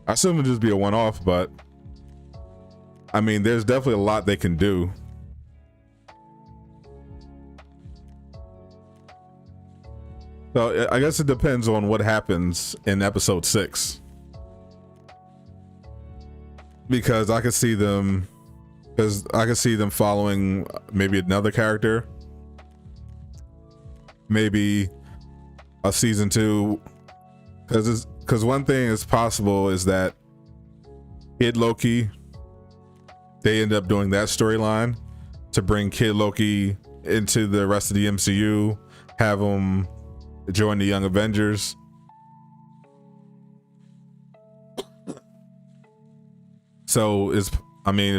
I assumed it'd just be a one-off, but I mean, there's definitely a lot they can do. So I guess it depends on what happens in episode 6. Because I could see them following maybe another character. Maybe a season 2. Because one thing is possible is that Kid Loki, they end up doing that storyline to bring Kid Loki into the rest of the MCU, have him join the Young Avengers. So if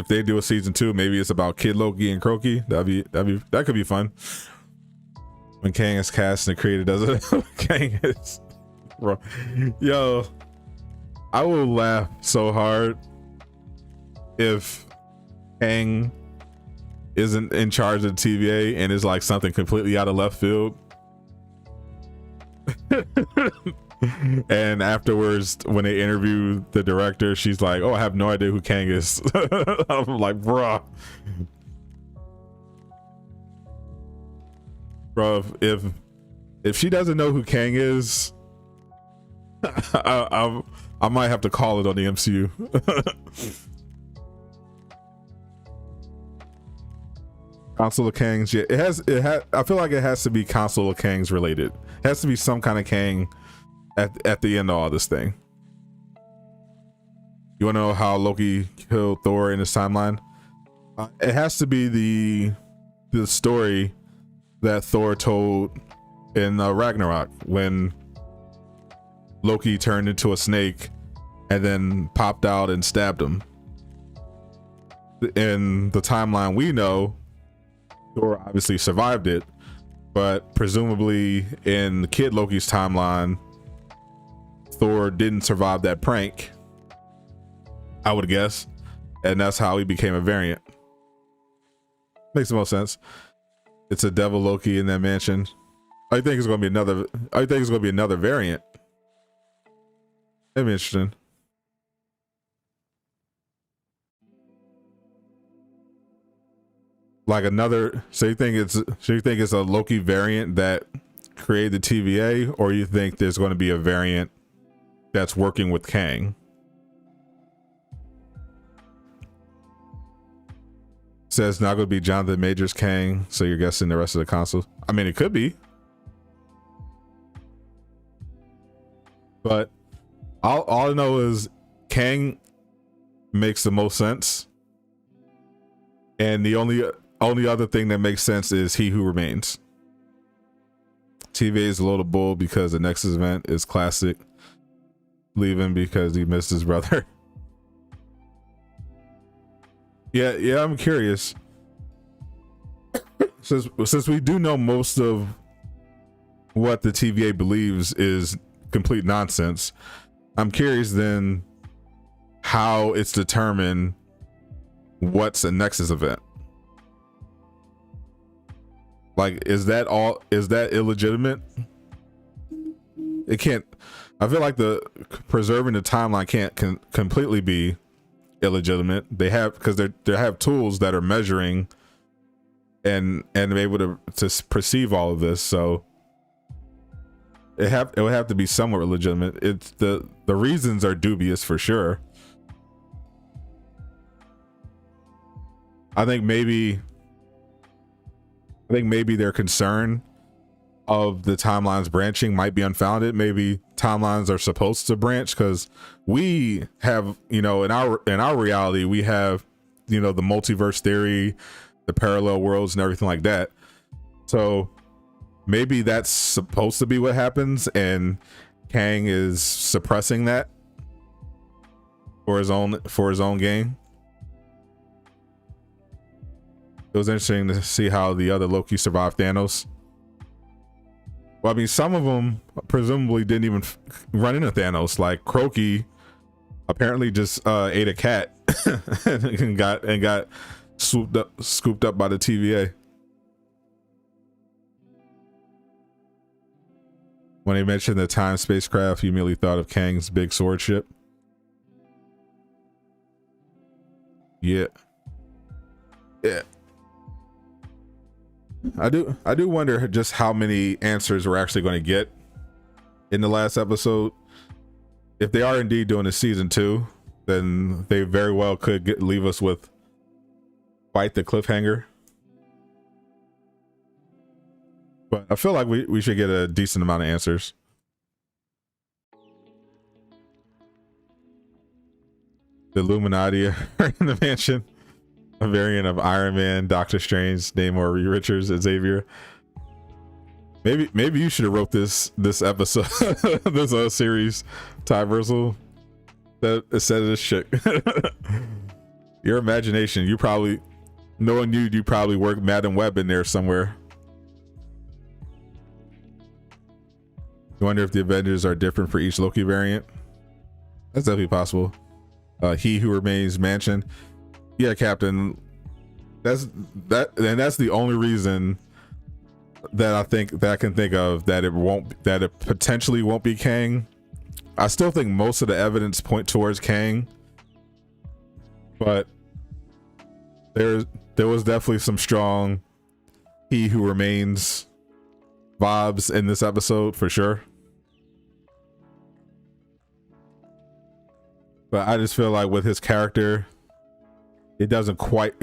they do a season 2, maybe it's about Kid Loki and Croaky. That could be fun. When Kang is cast and the creator does it. Kang is, bro. Yo, I will laugh so hard if Kang isn't in charge of the TVA and is like something completely out of left field. And afterwards, when they interview the director, she's like, "Oh, I have no idea who Kang is." I'm like, bro, if she doesn't know who Kang is, I might have to call it on the MCU. Council of Kangs, yeah, it has. I feel like it has to be Council of Kangs related. It has to be some kind of Kang at the end of all this thing. You want to know how Loki killed Thor in his timeline? It has to be the story that Thor told in Ragnarok, when Loki turned into a snake and then popped out and stabbed him. In the timeline we know, Thor obviously survived it, but presumably in Kid Loki's timeline, Thor didn't survive that prank, I would guess, and that's how he became a variant. Makes the most sense. It's a devil Loki in that mansion. I think it's going to be another variant. That'd be interesting. Like another, so you think it's a Loki variant that created the TVA, or you think there's going to be a variant that's working with Kang? Says not going to be Jonathan Majors Kang, so you're guessing the rest of the consoles. I mean, it could be, but all I know is Kang makes the most sense, and the only other thing that makes sense is He Who Remains. TVA is a load of bull because the Nexus event is classic. Leaving because he missed his brother. Yeah, I'm curious. Since we do know most of what the TVA believes is complete nonsense, I'm curious then how it's determined what's a Nexus event. Like, is that illegitimate? It can't. I feel like the preserving the timeline can't completely be illegitimate. They have, because they have tools that are measuring and able to perceive all of this. So it would have to be somewhat legitimate. It's the reasons are dubious for sure. I think maybe their concern of the timelines branching might be unfounded. Maybe timelines are supposed to branch because we have, in our reality, we have, the multiverse theory, the parallel worlds and everything like that. So maybe that's supposed to be what happens, and Kang is suppressing that for his own gain. It was interesting to see how the other Loki survived Thanos. Well, I mean, some of them presumably didn't even run into Thanos. Like Croaky apparently just ate a cat and got scooped up by the TVA. When they mentioned the time spacecraft, you immediately thought of Kang's big sword ship. Yeah. I do wonder just how many answers we're actually going to get in the last episode. If they are indeed doing a season 2, then they very well could leave us with quite the cliffhanger. But I feel like we should get a decent amount of answers. The Illuminati are in the mansion. A variant of Iron Man, Doctor Strange, Namor, Reed Richards, and Xavier. Maybe you should have wrote this episode, this series, Ty Versal, that said this shit. Your imagination, you probably, knowing you probably work Madam Web in there somewhere. You wonder if the Avengers are different for each Loki variant. That's definitely possible. He Who Remains mansion. Yeah, Captain. That's the only reason that I can think of that it potentially won't be Kang. I still think most of the evidence point towards Kang, but there was definitely some strong He Who Remains vibes in this episode for sure. But I just feel like with his character, it doesn't quite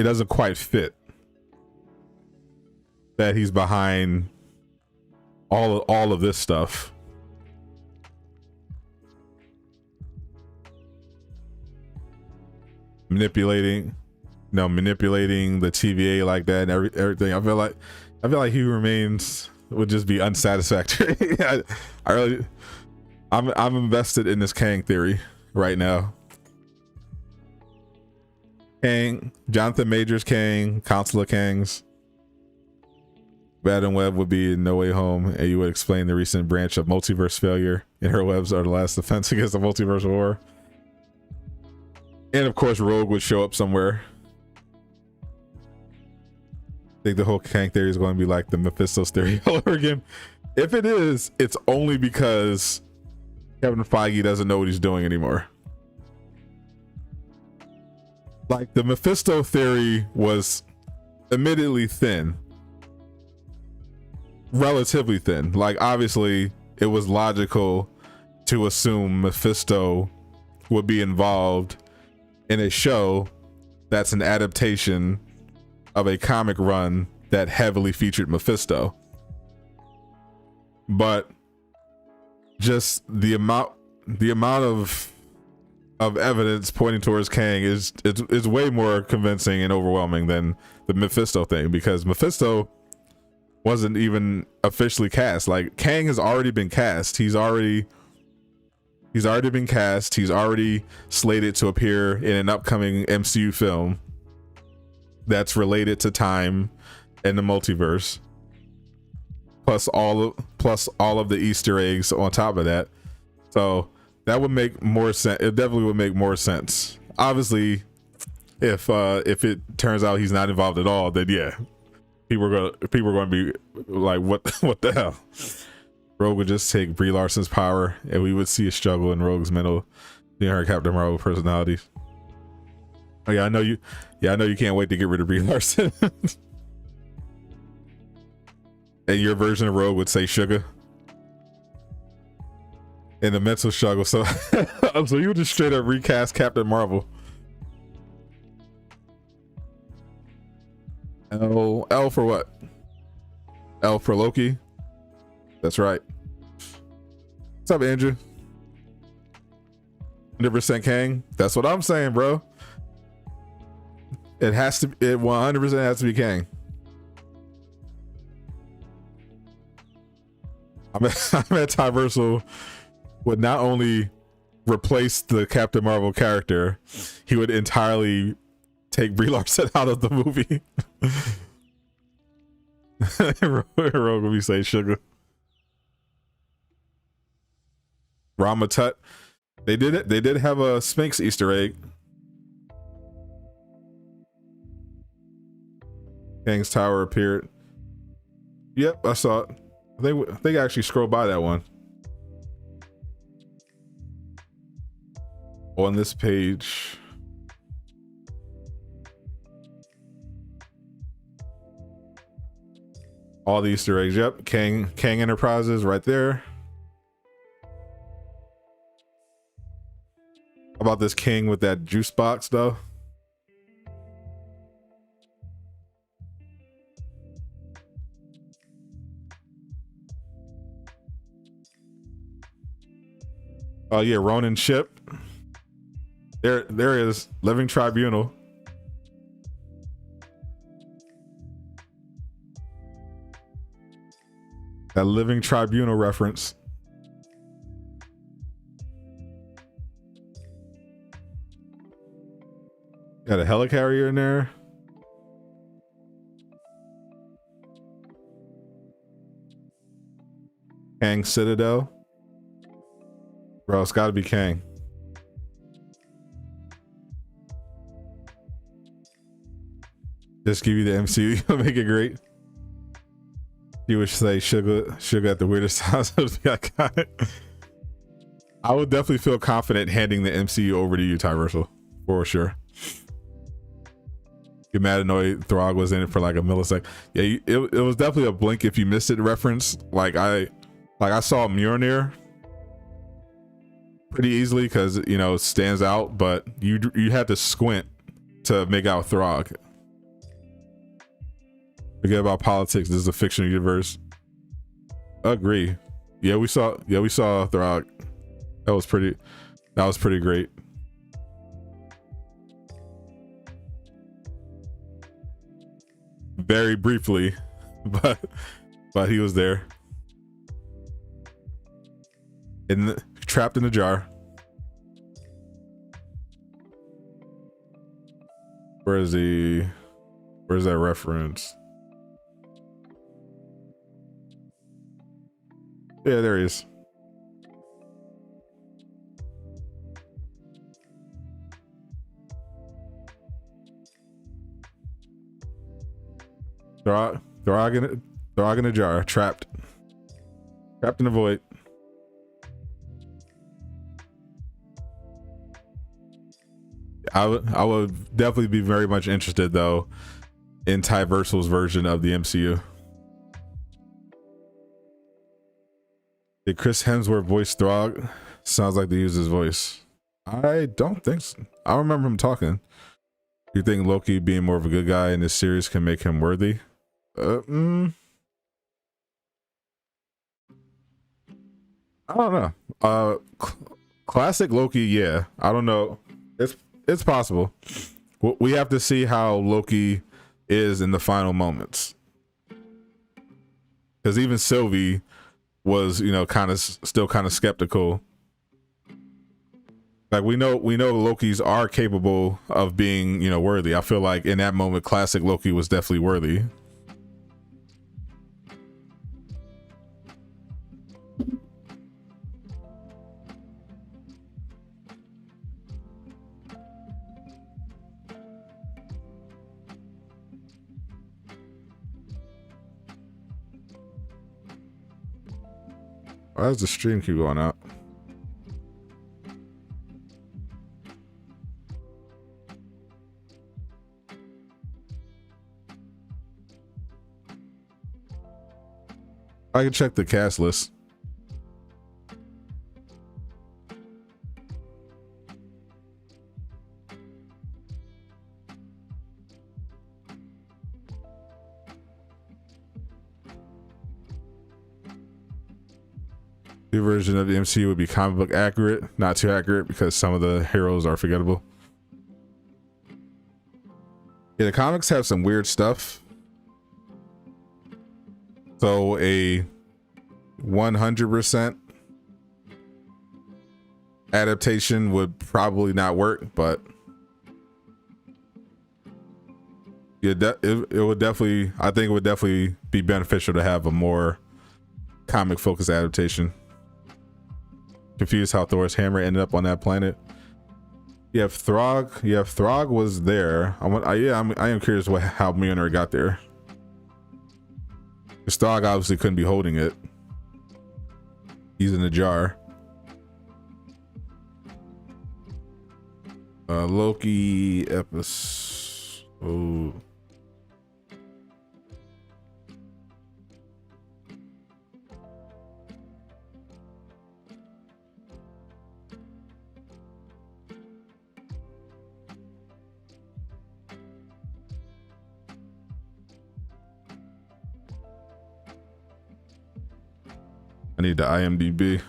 fit that he's behind all of this stuff. Manipulating the TVA like that and everything. I feel like He Who Remains would just be unsatisfactory. I'm invested in this Kang theory right now. Kang, Jonathan Majors Kang, Consular Kangs. Madam Web would be in No Way Home, and you would explain the recent branch of multiverse failure in her webs are the last defense against the multiverse war. And of course, Rogue would show up somewhere. I think the whole Kang theory is going to be like the Mephisto's theory all over again. If it is, it's only because Kevin Feige doesn't know what he's doing anymore. Like the Mephisto theory was admittedly thin, relatively thin. Like, obviously it was logical to assume Mephisto would be involved in a show that's an adaptation of a comic run that heavily featured Mephisto. But just the amount of evidence pointing towards Kang is way more convincing and overwhelming than the Mephisto thing, because Mephisto wasn't even officially cast. Like, Kang has already been cast. He's already been cast. He's already slated to appear in an upcoming MCU film that's related to time and the multiverse, plus all of the Easter eggs on top of that. So that would make more sense. It definitely would make more sense. Obviously, if it turns out he's not involved at all, then yeah, people are going to be like, what the hell? Rogue would just take Brie Larson's power, and we would see a struggle in Rogue's mental, her Captain Marvel personalities. Oh yeah, I know you. Yeah, I know you can't wait to get rid of Brie Larson. And your version of Rogue would say sugar in the mental struggle. So, so you would just straight up recast Captain Marvel. L for what? L for Loki. That's right. What's up, Andrew? 100% Kang. That's what I'm saying, bro. It 100% has to be Kang. I'm at Tyversal would not only replace the Captain Marvel character, he would entirely take Brie Larson out of the movie. Rogue would be saying sugar. Ramatut. They did have a Sphinx Easter egg. Kang's Tower appeared. Yep, I saw it. I think I actually scrolled by that one. On this page. All the Easter eggs. Yep, Kang Enterprises right there. How about this king with that juice box though? Oh yeah, Ronin ship. There is Living Tribunal. That Living Tribunal reference. Got a helicarrier in there. Kang Citadel. Bro, it's gotta be Kang. Just give you the MCU, make it great. You would say sugar at the weirdest times. I got it. I would definitely feel confident handing the MCU over to you, Tyversal, for sure. You're mad annoyed Throg was in it for like a millisecond. Yeah, it was definitely a blink if you missed it reference. Like I saw Mjolnir pretty easily because it stands out, but you had to squint to make out Throg. Forget about politics. This is a fictional universe. Agree. Yeah, we saw Throg. That was pretty great. Very briefly, but he was there. Trapped in the jar. Where's that reference? Yeah, there he is. Throg in a jar, trapped in the void. I would definitely be very much interested though anti-Versal's version of the MCU. Did Chris Hemsworth voice Throg? Sounds like they used his voice. I don't think so. I remember him talking. You think Loki being more of a good guy in this series can make him worthy? I don't know. Classic Loki, yeah. I don't know. It's possible. We have to see how Loki is in the final moments. Because even Sylvie was, you know, still kind of skeptical. Like we know Lokis are capable of being, you know, worthy. I feel like in that moment, classic Loki was definitely worthy. Why does the stream keep going out? I can check the cast list. Your version of the MCU would be comic book accurate, not too accurate because some of the heroes are forgettable. Yeah, the comics have some weird stuff. So a 100% adaptation would probably not work, but yeah, it would definitely, I think it would definitely be beneficial to have a more comic focused adaptation. Confused how Thor's hammer ended up on that planet. Yeah, Throg. Yeah, Throg was there. I am curious how Mjolnir got there. Because Throg obviously couldn't be holding it. He's in a jar. Loki episode. I need the IMDb.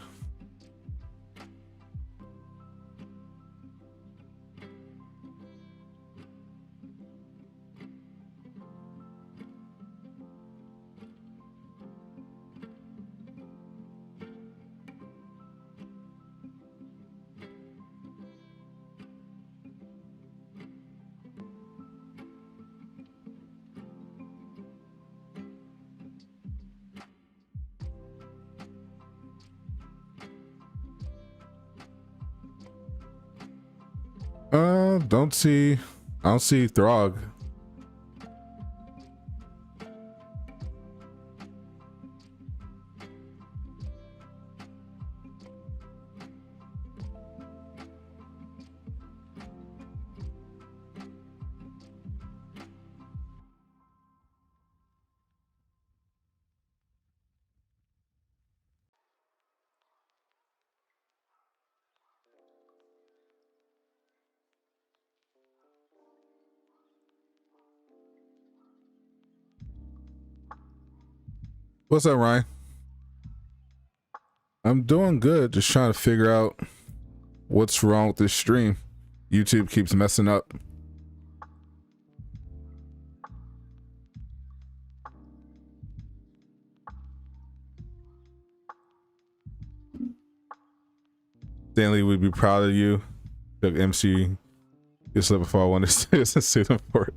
I don't see Throg. What's up, Ryan? I'm doing good. Just trying to figure out what's wrong with this stream. YouTube keeps messing up. Stanley would be proud of you. Took MC. You slept before I wanted to see them for it.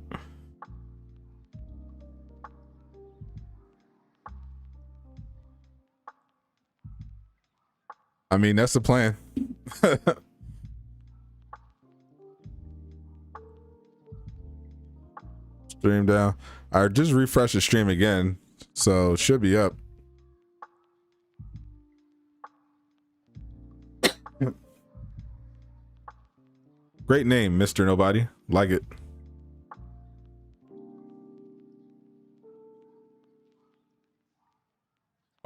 I mean, that's the plan. Stream down. I just refreshed the stream again, so it should be up. Great name, Mr. Nobody. Like it.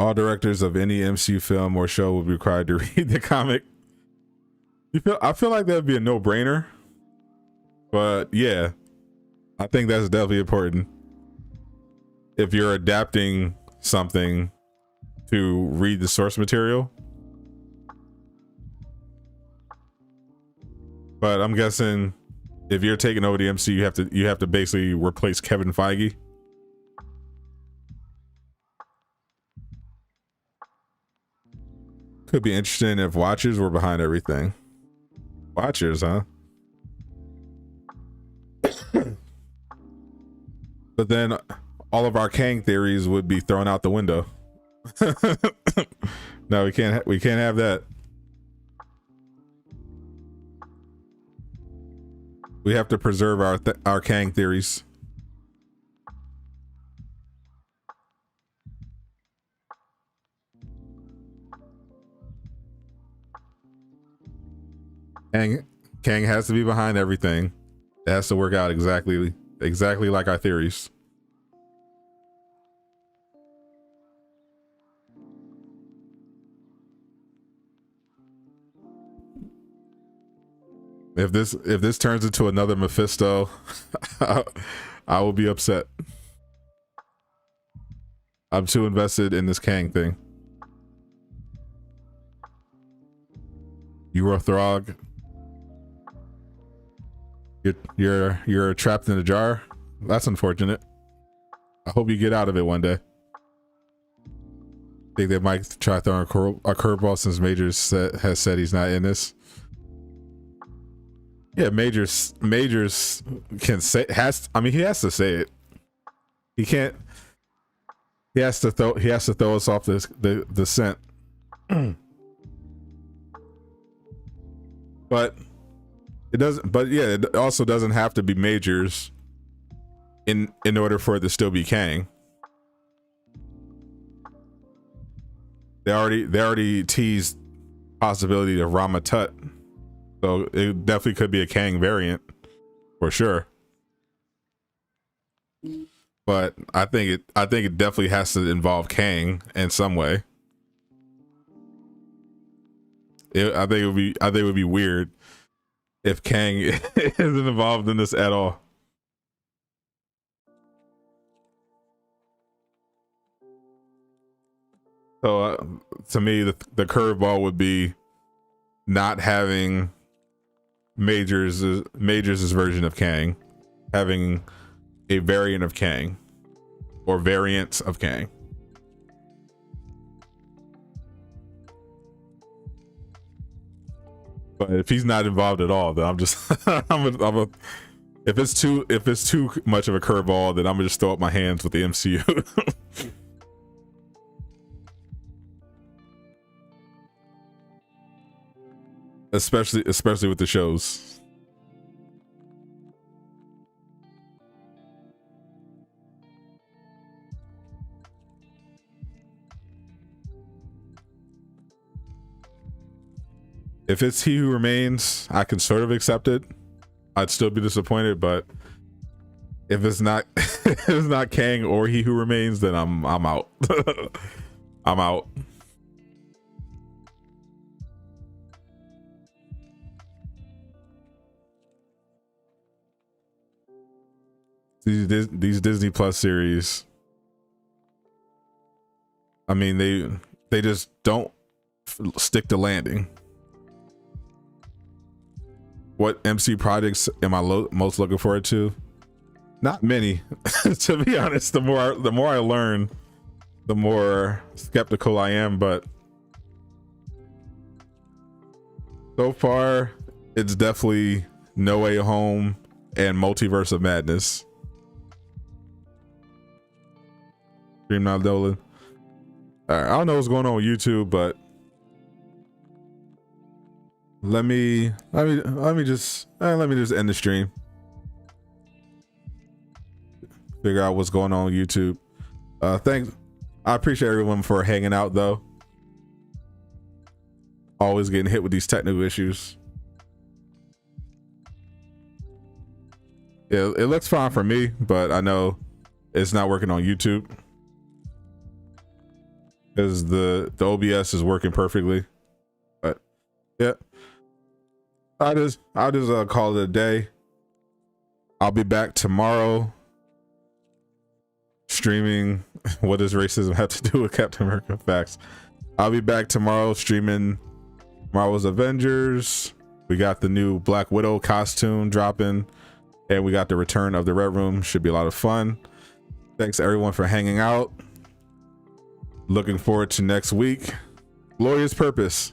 All directors of any MCU film or show will be required to read the comic. I feel like that'd be a no-brainer. But yeah, I think that's definitely important. If you're adapting something, to read the source material. But I'm guessing if you're taking over the MC, you have to basically replace Kevin Feige. Could be interesting if Watchers were behind everything. Watchers, huh? But then all of our Kang theories would be thrown out the window. No, we can't have that. We have to preserve our Kang theories. Kang has to be behind everything. It has to work out exactly like our theories. If this turns into another Mephisto, I will be upset. I'm too invested in this Kang thing. You were a Throg. You're trapped in a jar. That's unfortunate. I hope you get out of it one day. I think they might try throwing a curveball since Majors has said he's not in this. Yeah, Majors can say he has to say it. He can't. He has to throw us off the scent. But it doesn't. But yeah, it also doesn't have to be Majors in order for it to still be Kang. They already teased possibility of Rama Tut, so it definitely could be a Kang variant for sure. But I think it definitely has to involve Kang in some way. I think it would be weird if Kang isn't involved in this at all. So to me, the curveball would be not having Majors' version of Kang, having a variant of Kang or variants of Kang. But if he's not involved at all, then I'm just if it's too much of a curveball, then I'm gonna just throw up my hands with the MCU. especially with the shows. If it's He Who Remains, I can sort of accept it. I'd still be disappointed, but if it's not if it's not Kang or He Who Remains, then I'm out. I'm out. These Disney Plus series, I mean, they just don't stick to landing. What MC projects am I most looking forward to? Not many, to be honest. The more I learn, the more skeptical I am. But so far, it's definitely No Way Home and Multiverse of Madness. Dream Not Dolan. All right, I don't know what's going on with YouTube, but let me just end the stream. Figure out what's going on with YouTube. Thanks. I appreciate everyone for hanging out though. Always getting hit with these technical issues. Yeah, it looks fine for me, but I know it's not working on YouTube. because the OBS is working perfectly. But yeah, I'll just call it a day. I'll be back tomorrow streaming. What does racism have to do with Captain America? Facts. I'll be back tomorrow streaming Marvel's Avengers. We got the new Black Widow costume dropping, and we got the return of the Red Room. Should be a lot of fun. Thanks everyone for hanging out. Looking forward to next week. Glorious Purpose.